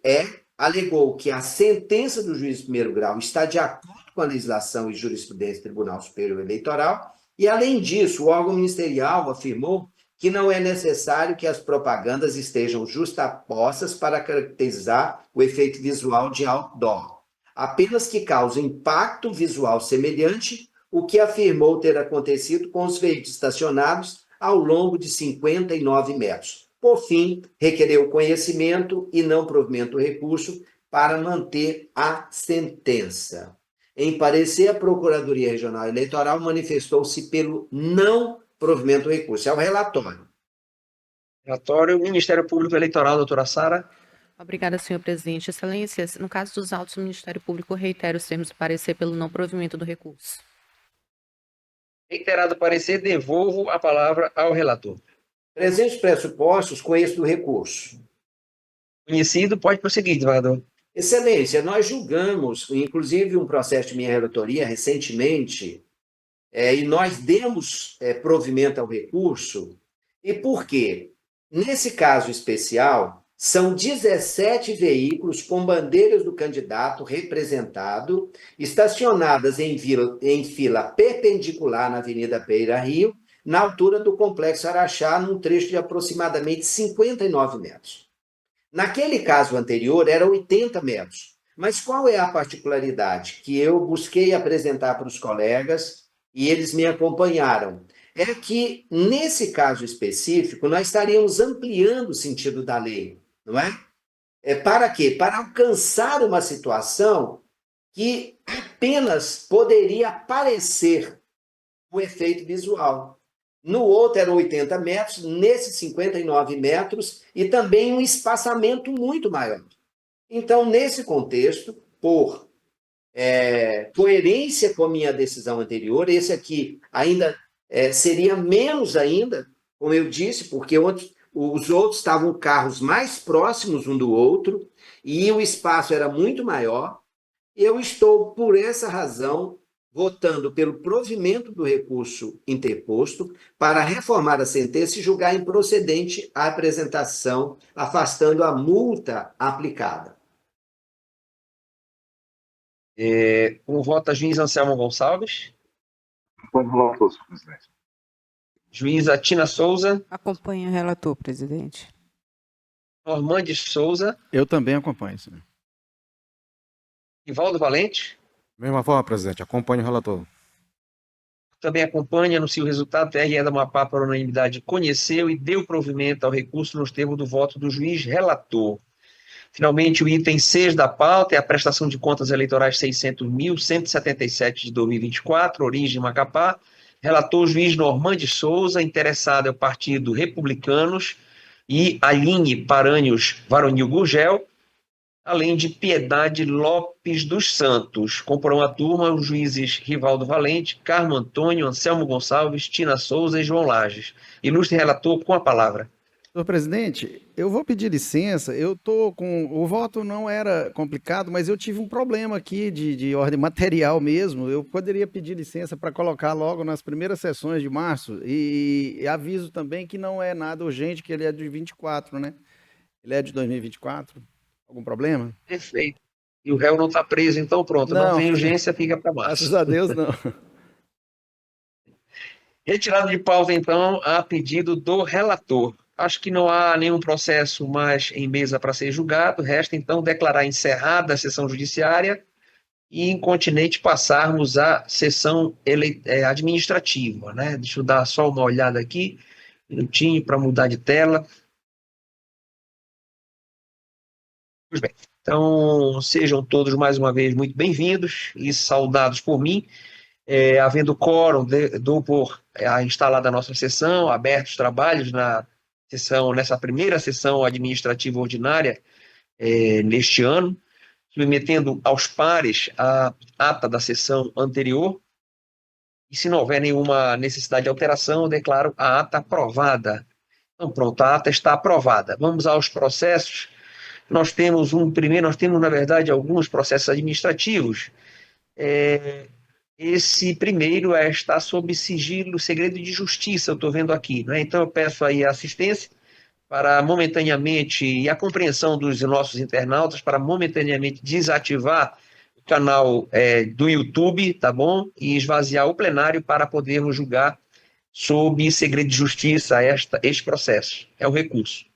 alegou que a sentença do juiz de primeiro grau está de acordo com a legislação e jurisprudência do Tribunal Superior Eleitoral e, além disso, o órgão ministerial afirmou que não é necessário que as propagandas estejam justapostas para caracterizar o efeito visual de outdoor, apenas que cause impacto visual semelhante, o que afirmou ter acontecido com os veículos estacionados ao longo de 59 metros. Por fim, requereu conhecimento e não provimento do recurso para manter a sentença. Em parecer, a Procuradoria Regional Eleitoral manifestou-se pelo não provimento do recurso. É o relatório. Relatório, Ministério Público Eleitoral, doutora Sara. Obrigada, senhor presidente. Excelência, no caso dos autos, o Ministério Público reitera os termos do parecer pelo não provimento do recurso. Reiterado o parecer, devolvo a palavra ao relator. Presentes pressupostos, conheço do recurso. Conhecido, pode prosseguir, desembargador. Excelência, nós julgamos, inclusive, um processo de minha relatoria recentemente, e nós demos provimento ao recurso. E por quê? Nesse caso especial, são 17 veículos com bandeiras do candidato representado, estacionadas em fila perpendicular na Avenida Beira Rio, na altura do Complexo Araxá, num trecho de aproximadamente 59 metros. Naquele caso anterior, era 80 metros. Mas qual é a particularidade que eu busquei apresentar para os colegas e eles me acompanharam? É que, nesse caso específico, nós estaríamos ampliando o sentido da lei, não é? Para quê? Para alcançar uma situação que apenas poderia aparecer o efeito visual. No outro eram 80 metros, nesse 59 metros, e também um espaçamento muito maior. Então, nesse contexto, por coerência com a minha decisão anterior, esse aqui ainda seria menos ainda, como eu disse, porque os outros estavam carros mais próximos um do outro, e o espaço era muito maior. Eu estou, por essa razão, votando pelo provimento do recurso interposto para reformar a sentença e julgar improcedente a apresentação, afastando a multa aplicada. Com o voto, a juiz Anselmo Gonçalves. Acompanho o relator, senhor presidente. Juíza Tina Souza. Acompanho o relator, presidente. Normandes Souza. Eu também acompanho, senhor. Rivaldo Valente. Mesma forma, presidente, acompanho o relator. Também acompanha, anuncia o resultado. TRE da Amapá, por unanimidade, conheceu e deu provimento ao recurso nos termos do voto do juiz relator. Finalmente, o item 6 da pauta é a prestação de contas eleitorais 600.177 de 2024, origem Macapá. Relator o juiz Normandes Souza, interessado é o Partido Republicanos e Aline Paranhos Varonil Gurgel, além de Piedade Lopes dos Santos. Comporão a turma os juízes Rivaldo Valente, Carmo Antônio, Anselmo Gonçalves, Tina Souza e João Lages. Ilustre relator, com a palavra. Senhor presidente, eu vou pedir licença. Eu tô com. O voto não era complicado, mas eu tive um problema aqui de ordem material mesmo. Eu poderia pedir licença para colocar logo nas primeiras sessões de março. E aviso também que não é nada urgente, que ele é de 24, né? Ele é de 2024. Algum problema? Perfeito. E o réu não está preso, então pronto. Não tem urgência, fica para março. Graças a Deus, não. Retirado de pauta, então, a pedido do relator. Acho que não há nenhum processo mais em mesa para ser julgado. Resta, então, declarar encerrada a sessão judiciária e, incontinente, passarmos à sessão administrativa, né? Deixa eu dar só uma olhada aqui, um minutinho para mudar de tela. Pois bem, então, sejam todos mais uma vez muito bem-vindos e saudados por mim. Havendo quórum, dou por instalada a nossa sessão, abertos os trabalhos nessa primeira sessão administrativa ordinária neste ano, submetendo aos pares a ata da sessão anterior, e se não houver nenhuma necessidade de alteração, eu declaro a ata aprovada. Então, pronto, a ata está aprovada. Vamos aos processos. Nós temos, na verdade, alguns processos administrativos. Esse primeiro está sob sigilo, segredo de justiça, eu estou vendo aqui, né? Então eu peço aí a assistência para momentaneamente, e a compreensão dos nossos internautas, para momentaneamente desativar o canal do YouTube, tá bom? E esvaziar o plenário para podermos julgar sob segredo de justiça este processo. É o recurso.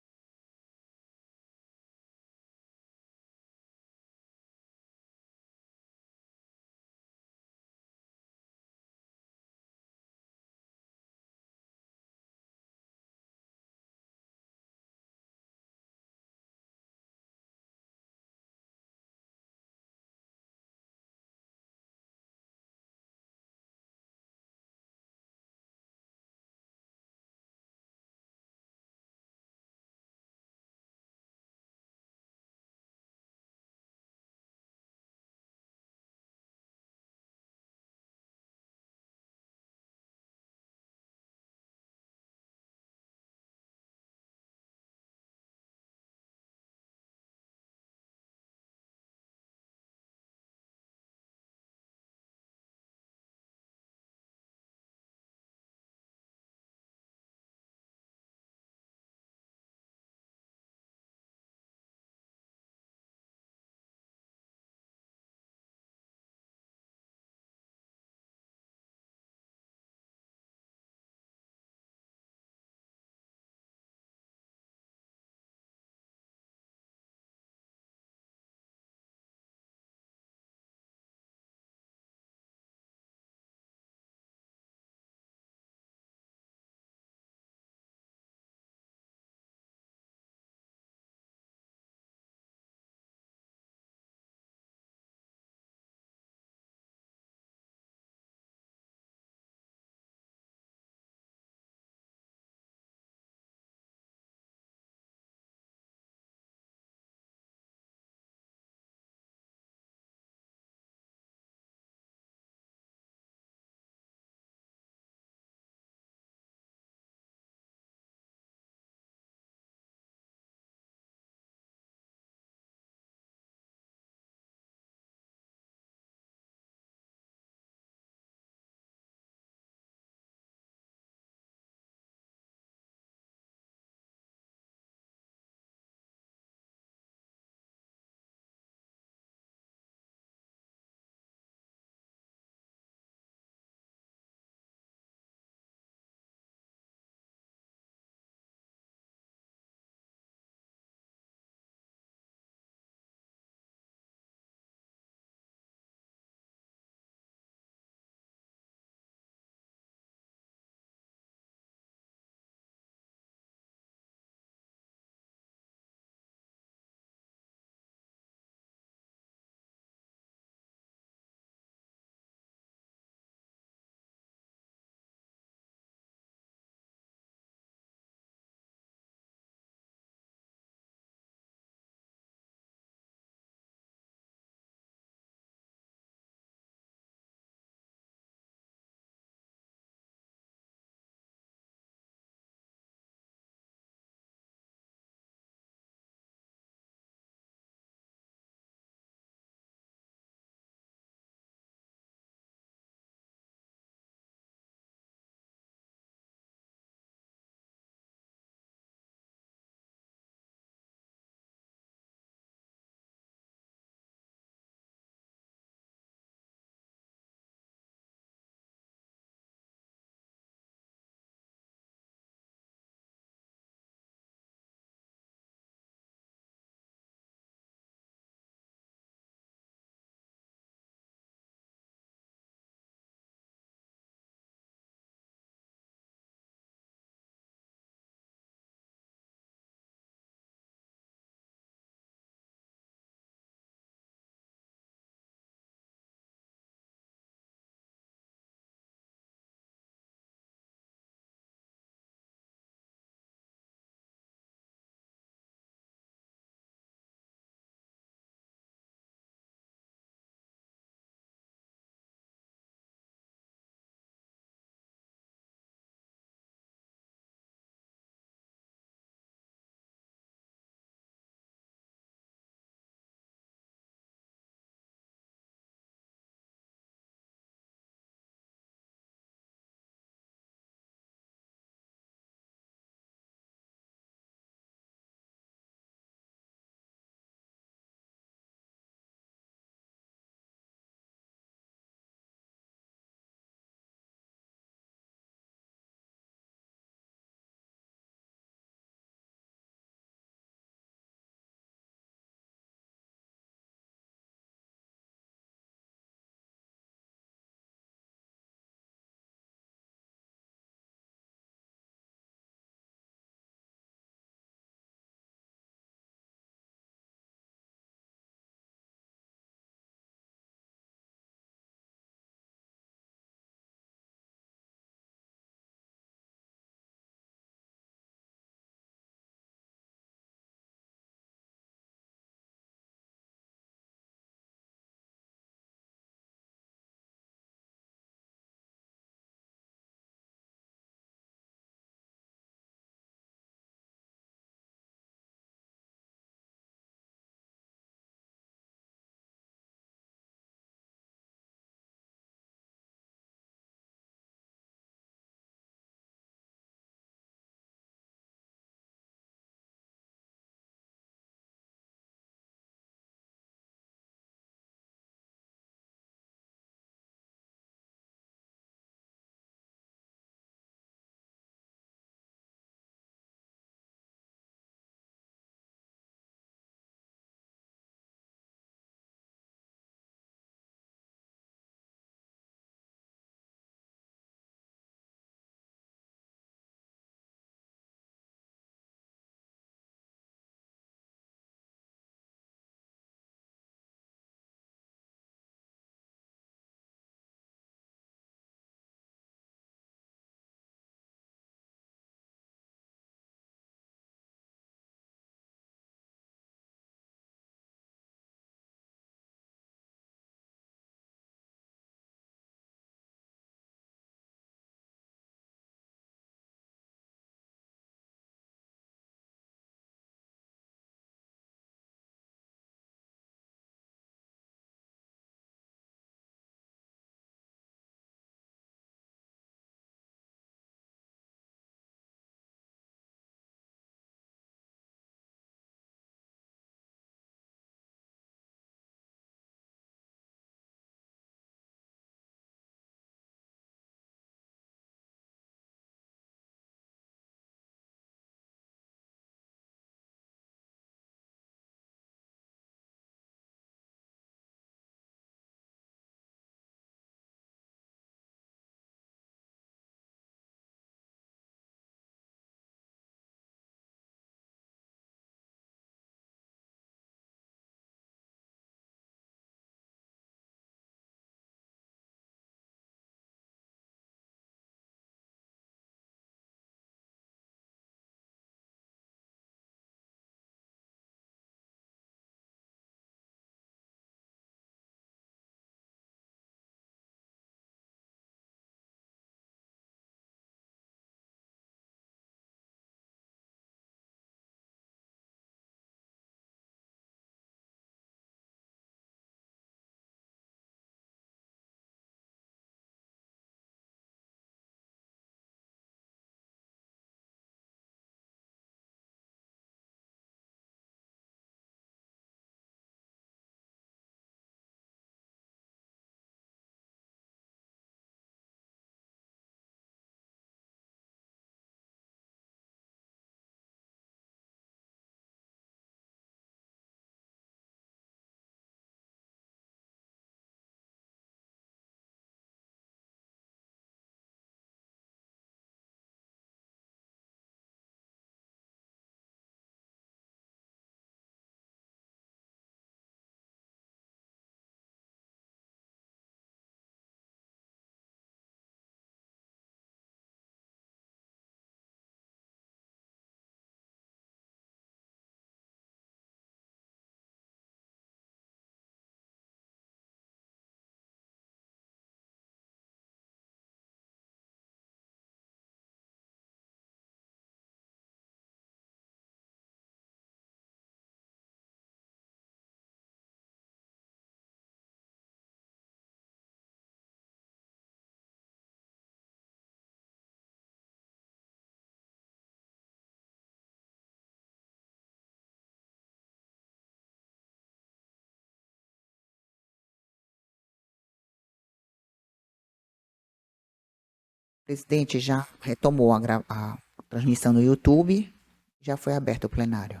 Presidente, já retomou a transmissão no YouTube, já foi aberto o plenário.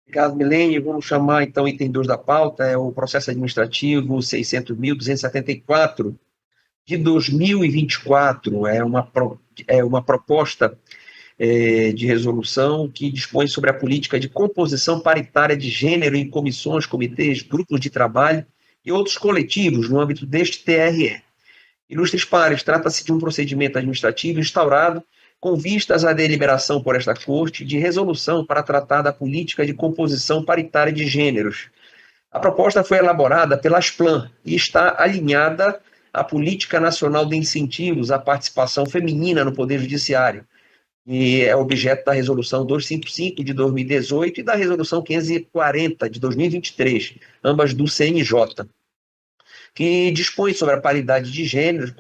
Obrigado, Milene. Vamos chamar, então, o item 2 da pauta, é o processo administrativo 600.274 de 2024. É uma proposta de resolução que dispõe sobre a política de composição paritária de gênero em comissões, comitês, grupos de trabalho e outros coletivos no âmbito deste TRE. Ilustres pares, trata-se de um procedimento administrativo instaurado com vistas à deliberação por esta Corte de resolução para tratar da política de composição paritária de gêneros. A proposta foi elaborada pela Asplan e está alinhada à Política Nacional de Incentivos à Participação Feminina no Poder Judiciário, e é objeto da Resolução 255 de 2018 e da Resolução 540 de 2023, ambas do CNJ, que dispõe sobre a paridade de gêneros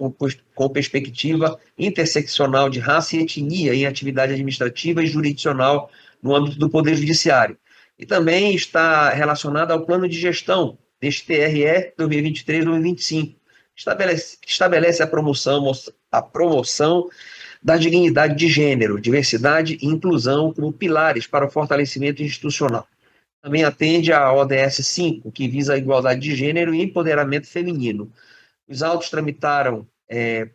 com perspectiva interseccional de raça e etnia em atividade administrativa e jurisdicional no âmbito do Poder Judiciário. E também está relacionada ao plano de gestão deste TRE 2023-2025, que estabelece a promoção da dignidade de gênero, diversidade e inclusão como pilares para o fortalecimento institucional. Também atende à ODS 5, que visa a igualdade de gênero e empoderamento feminino. Os autos tramitaram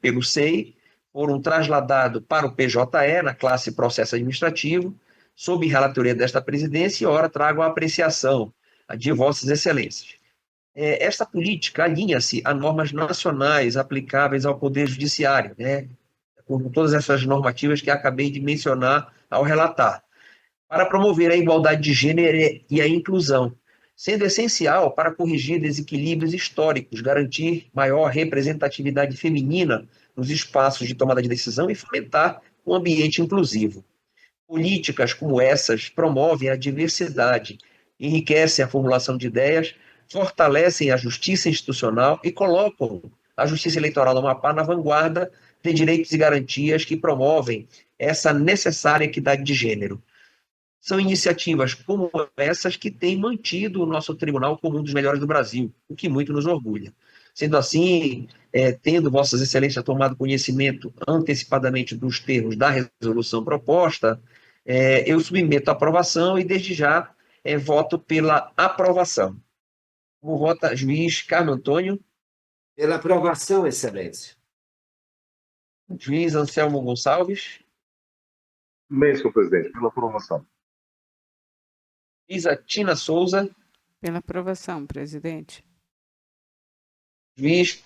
pelo SEI, foram trasladados para o PJE, na classe processo administrativo, sob relatoria desta presidência, e ora trago a apreciação de vossas excelências. Esta política alinha-se a normas nacionais aplicáveis ao Poder Judiciário, com todas essas normativas que acabei de mencionar ao relatar, para promover a igualdade de gênero e a inclusão, sendo essencial para corrigir desequilíbrios históricos, garantir maior representatividade feminina nos espaços de tomada de decisão e fomentar um ambiente inclusivo. Políticas como essas promovem a diversidade, enriquecem a formulação de ideias, fortalecem a justiça institucional e colocam a justiça eleitoral do Amapá na vanguarda de direitos e garantias que promovem essa necessária equidade de gênero. São iniciativas como essas que têm mantido o nosso tribunal como um dos melhores do Brasil, o que muito nos orgulha. Sendo assim, tendo Vossas Excelências tomado conhecimento antecipadamente dos termos da resolução proposta, eu submeto à aprovação e, desde já, voto pela aprovação. Como vota juiz Carlos Antônio? Pela aprovação, Excelência. Juiz Anselmo Gonçalves? Bem, senhor presidente, pela aprovação. Juíza Tina Souza? Pela aprovação, presidente. Juiz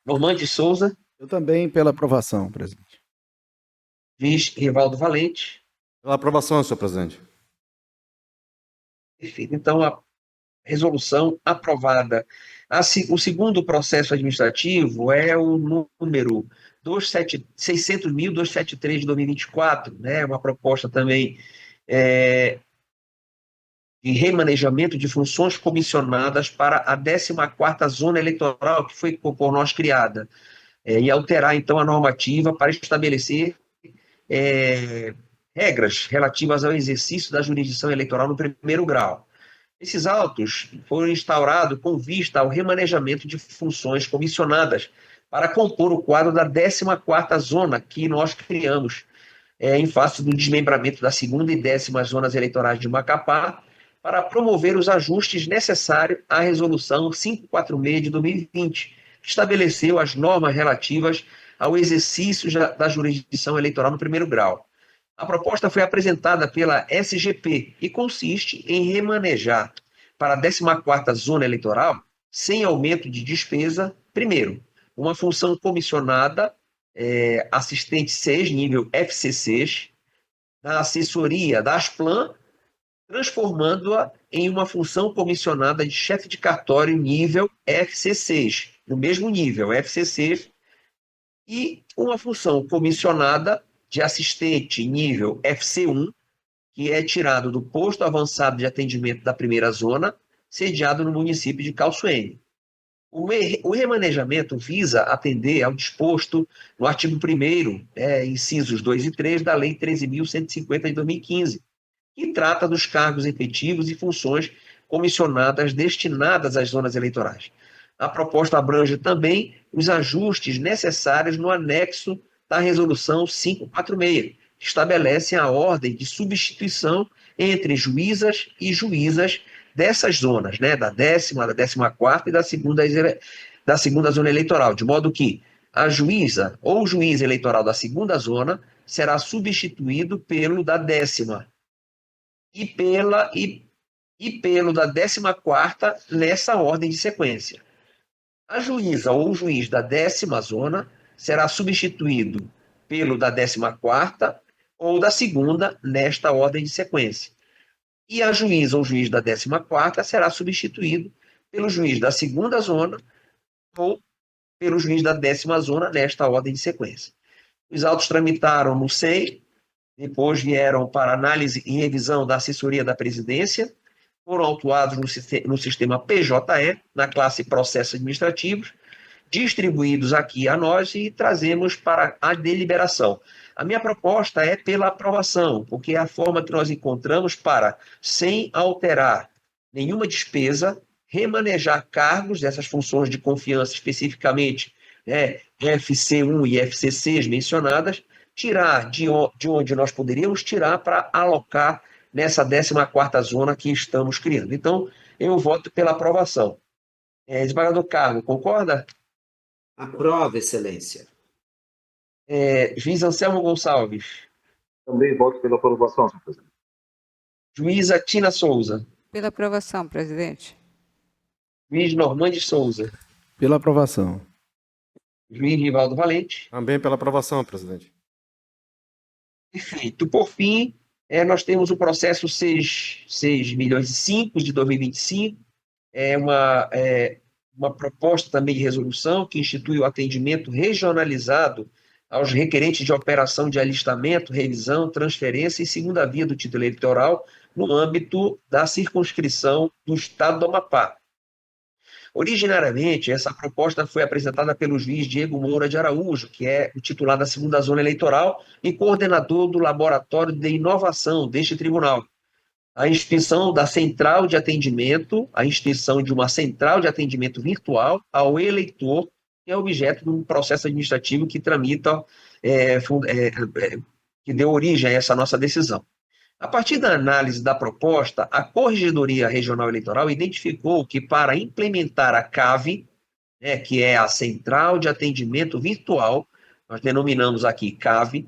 Normande Souza? Eu também pela aprovação, presidente. Juiz Rivaldo Valente? Pela aprovação, senhor presidente. Perfeito. Então, a resolução aprovada. O segundo processo administrativo é o número 600.273 de 2024, uma proposta também de remanejamento de funções comissionadas para a 14ª Zona Eleitoral, que foi por nós criada, e alterar, então, a normativa para estabelecer regras relativas ao exercício da jurisdição eleitoral no primeiro grau. Esses autos foram instaurados com vista ao remanejamento de funções comissionadas para compor o quadro da 14ª Zona que nós criamos, em face do desmembramento da 2ª e 10ª Zonas Eleitorais de Macapá, para promover os ajustes necessários à Resolução 546 de 2020, que estabeleceu as normas relativas ao exercício da jurisdição eleitoral no primeiro grau. A proposta foi apresentada pela SGP e consiste em remanejar para a 14ª Zona Eleitoral, sem aumento de despesa, primeiro, uma função comissionada, assistente 6, nível FC6, da assessoria da Asplan, transformando-a em uma função comissionada de chefe de cartório nível FC6, no mesmo nível, FC6, e uma função comissionada de assistente nível FC1, que é tirado do posto avançado de atendimento da primeira zona, sediado no município de Calçoene. O remanejamento visa atender ao disposto no artigo 1º, incisos 2 e 3 da Lei 13.150 de 2015, que trata dos cargos efetivos e funções comissionadas destinadas às zonas eleitorais. A proposta abrange também os ajustes necessários no anexo da Resolução 546, que estabelece a ordem de substituição entre juízas e juízas dessas zonas, né, da 10ª, da 14ª e da segunda zona eleitoral, de modo que a juíza ou o juiz eleitoral da segunda zona será substituído pelo da 10ª e pelo da 14ª nessa ordem de sequência. A juíza ou o juiz da 10ª zona será substituído pelo da 14ª ou da segunda nesta ordem de sequência. E a juíza ou juiz da 14ª será substituído pelo juiz da segunda zona ou pelo juiz da 10ª zona nesta ordem de sequência. Os autos tramitaram no SEI, depois vieram para análise e revisão da assessoria da presidência, foram autuados no sistema PJE, na classe processos administrativos, distribuídos aqui a nós e trazemos para a deliberação. A minha proposta é pela aprovação, porque é a forma que nós encontramos para, sem alterar nenhuma despesa, remanejar cargos dessas funções de confiança, especificamente FC1 e FC6 mencionadas, tirar de onde nós poderíamos tirar para alocar nessa 14ª zona que estamos criando. Então, eu voto pela aprovação. Desembargador Carlos, concorda? Aprova, Excelência. Juiz Anselmo Gonçalves. Também voto pela aprovação, senhor presidente. Juíza Tina Souza. Pela aprovação, presidente. Juiz Normandes Souza. Pela aprovação. Juiz Rivaldo Valente. Também pela aprovação, presidente. Perfeito. Por fim, nós temos o processo 6.005 de 2025, uma proposta também de resolução que institui o atendimento regionalizado aos requerentes de operação de alistamento, revisão, transferência e segunda via do título eleitoral no âmbito da circunscrição do Estado do Amapá. Originariamente, essa proposta foi apresentada pelo juiz Diego Moura de Araújo, que é o titular da segunda zona eleitoral e coordenador do Laboratório de Inovação deste tribunal. A instituição da central de atendimento, a instituição de uma central de atendimento virtual ao eleitor, que é objeto de um processo administrativo que tramita, que deu origem a essa nossa decisão. A partir da análise da proposta, a Corregedoria Regional Eleitoral identificou que para implementar a CAV, que é a Central de Atendimento Virtual, nós denominamos aqui CAV,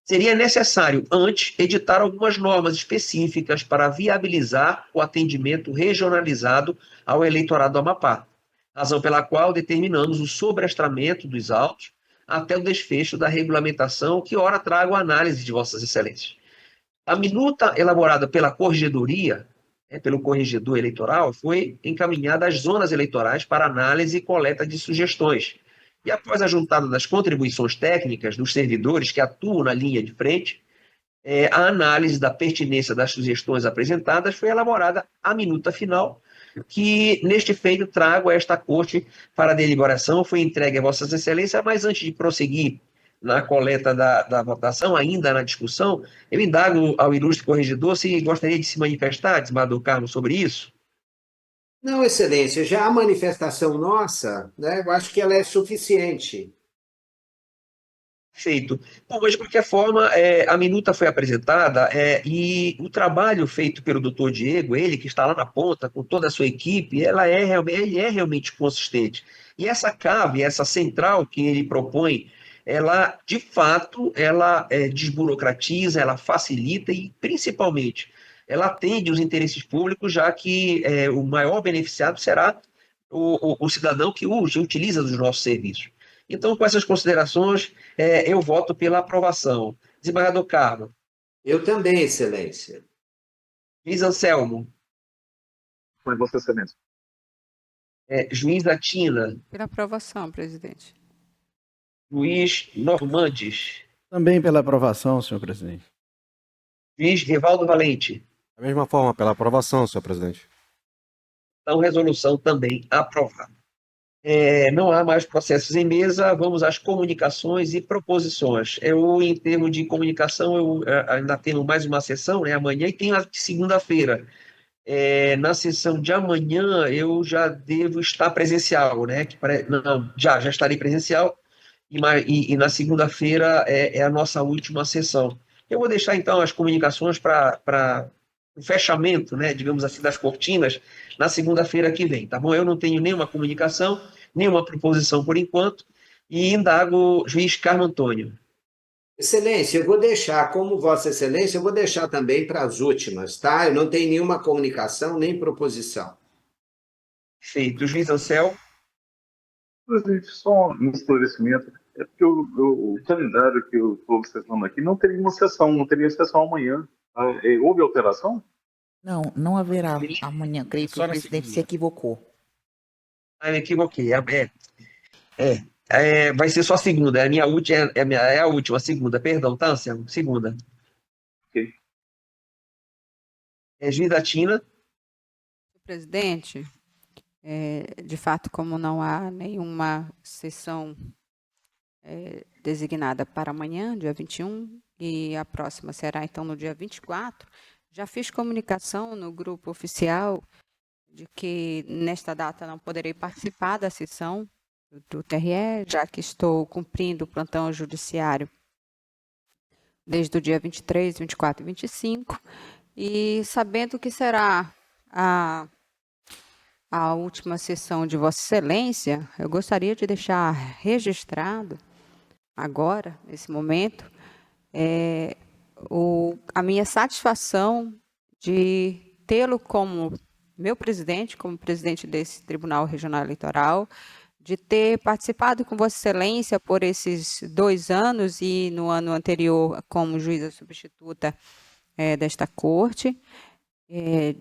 seria necessário, antes, editar algumas normas específicas para viabilizar o atendimento regionalizado ao eleitorado do Amapá, razão pela qual determinamos o sobreastramento dos autos até o desfecho da regulamentação, que ora trago a análise de Vossas Excelências. A minuta elaborada pela Corregedoria, pelo Corregedor Eleitoral, foi encaminhada às zonas eleitorais para análise e coleta de sugestões. E após a juntada das contribuições técnicas dos servidores que atuam na linha de frente, a análise da pertinência das sugestões apresentadas foi elaborada a minuta final, que neste feito trago a esta corte para deliberação, foi entregue a Vossas Excelências, mas antes de prosseguir na coleta da votação, ainda na discussão, eu indago ao ilustre corregedor se gostaria de se manifestar, desembargador Carlos, sobre isso. Não, Excelência, já a manifestação nossa, né, eu acho que ela é suficiente. Feito. Bom, mas de qualquer forma, a minuta foi apresentada e o trabalho feito pelo doutor Diego, ele que está lá na ponta com toda a sua equipe, ele é realmente consistente. E essa CAV, essa central que ele propõe, ela, de fato, ela desburocratiza, ela facilita e, principalmente, ela atende os interesses públicos, já que o maior beneficiado será o cidadão que utiliza dos nossos serviços. Então, com essas considerações, eu voto pela aprovação. Desembargador Carlos. Eu também, Excelência. Juiz Anselmo. Foi Vossa Excelência. Juiz Atina. Pela aprovação, presidente. Juiz Normandes. Também pela aprovação, senhor presidente. Juiz Rivaldo Valente. Da mesma forma, pela aprovação, senhor presidente. Então, resolução também aprovada. Não há mais processos em mesa, vamos às comunicações e proposições. Em termos de comunicação, eu ainda tenho mais uma sessão, amanhã, e tenho a de segunda-feira. Na sessão de amanhã eu já devo estar presencial, né? Não, já estarei presencial, e na segunda-feira é a nossa última sessão. Eu vou deixar então as comunicações para o fechamento, né, digamos assim, das cortinas na segunda-feira que vem, tá bom? Eu não tenho nenhuma comunicação, nenhuma proposição por enquanto, e indago o juiz Carmo Antônio. Excelência, eu vou deixar, como Vossa Excelência, eu vou deixar também para as últimas, tá? Eu não tenho nenhuma comunicação nem proposição. Feito. Juiz Ansel. Presidente, só um esclarecimento. É porque o calendário que eu estou observando aqui não teria uma sessão, não teria sessão amanhã. Houve alteração? Não, não haverá amanhã. Creio que o Só na presidente se segunda. equivocou. Me equivoquei. Vai ser só segunda. É a minha última, é a última, segunda. Perdão, tá, Anselmo? Segunda. Ok. Juiz da Tina. Presidente, de fato, como não há nenhuma sessão designada para amanhã, dia 21, e a próxima será então no dia 24, já fiz comunicação no grupo oficial de que nesta data não poderei participar da sessão do TRE, já que estou cumprindo o plantão judiciário desde o dia 23, 24 e 25, e sabendo que será a última sessão de Vossa Excelência, eu gostaria de deixar registrado agora, nesse momento, a minha satisfação de tê-lo como meu presidente, como presidente desse Tribunal Regional Eleitoral, de ter participado com Vossa Excelência por esses 2 anos e no ano anterior como juíza substituta desta corte,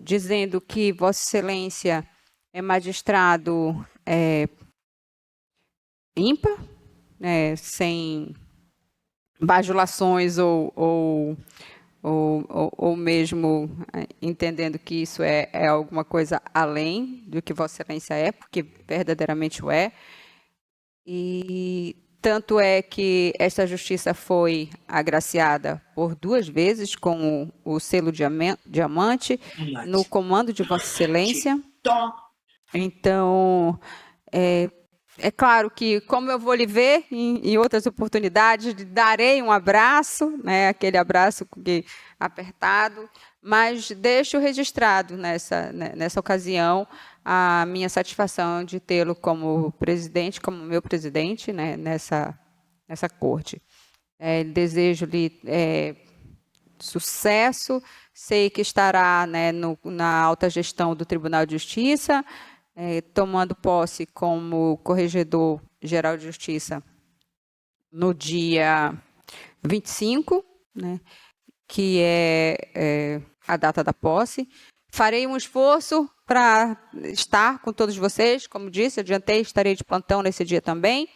dizendo que Vossa Excelência é magistrado ímpar, sem bajulações ou mesmo entendendo que isso é alguma coisa além do que Vossa Excelência é, porque verdadeiramente o é. E tanto é que esta justiça foi agraciada por 2 vezes com o selo diamante no comando de Vossa Excelência. Então, é claro que, como eu vou lhe ver em outras oportunidades, lhe darei um abraço, né, aquele abraço apertado, mas deixo registrado nessa ocasião a minha satisfação de tê-lo como presidente, como meu presidente, né, nessa corte. Desejo-lhe sucesso, sei que estará, né, na alta gestão do Tribunal de Justiça, tomando posse como Corregedor-Geral de Justiça no dia 25, né, que é a data da posse. Farei um esforço para estar com todos vocês, como disse, adiantei, estarei de plantão nesse dia também,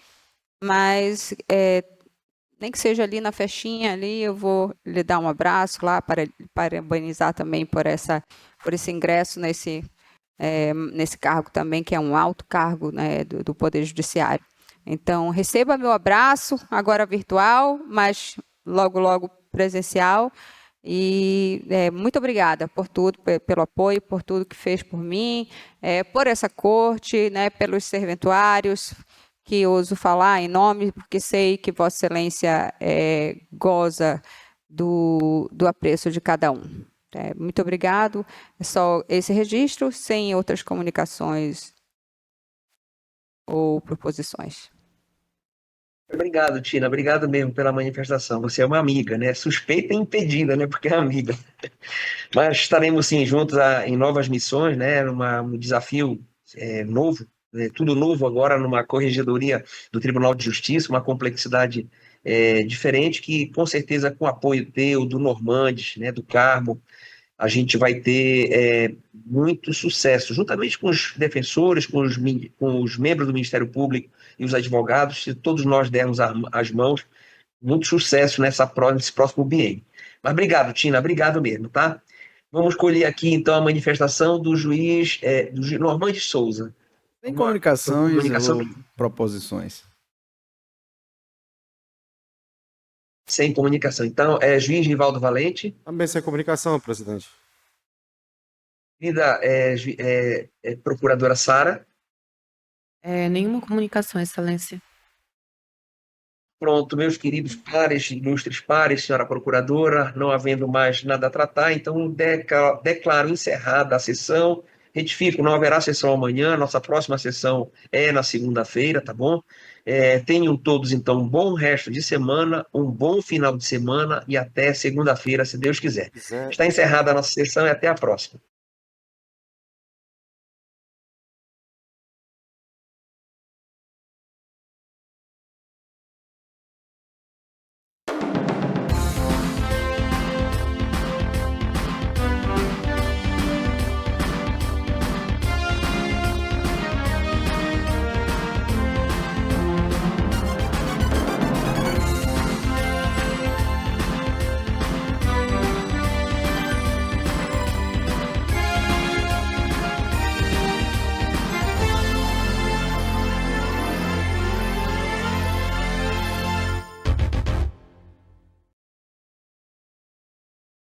mas nem que seja ali na festinha, ali eu vou lhe dar um abraço lá, para parabenizar também por esse ingresso nesse cargo também, que é um alto cargo, né, do Poder Judiciário. Então, receba meu abraço, agora virtual, mas logo, logo presencial. E muito obrigada por tudo, pelo apoio, por tudo que fez por mim, por essa corte, né, pelos serventuários, que ouso falar em nome, porque sei que Vossa Excelência goza do apreço de cada um. Muito obrigado. É só esse registro, sem outras comunicações ou proposições. Obrigado, Tina. Obrigado mesmo pela manifestação. Você é uma amiga, né? Suspeita e impedida, né? Porque é amiga. Mas estaremos sim juntos em novas missões, né? Um desafio novo, né? Tudo novo agora numa corregedoria do Tribunal de Justiça, uma complexidade diferente que, com certeza, com o apoio teu, do Normandes, né? Do Carmo, a gente vai ter muito sucesso, juntamente com os defensores, com os membros do Ministério Público e os advogados, se todos nós dermos as mãos, muito sucesso nesse próximo biênio. Mas obrigado, Tina, obrigado mesmo, tá? Vamos colher aqui, então, a manifestação do juiz Normandes Souza. Tem Vamos lá. comunicações ou proposições? Sem comunicação. Então, juiz Rivaldo Valente. Também sem comunicação, presidente. Querida procuradora Sara. Nenhuma comunicação, Excelência. Pronto, meus queridos pares, ilustres pares, senhora procuradora, não havendo mais nada a tratar, então declaro encerrada a sessão. Retifico, não haverá sessão amanhã, nossa próxima sessão é na segunda-feira, tá bom? Tenham todos, então, um bom resto de semana, um bom final de semana e até segunda-feira, se Deus quiser. Está encerrada a nossa sessão e até a próxima.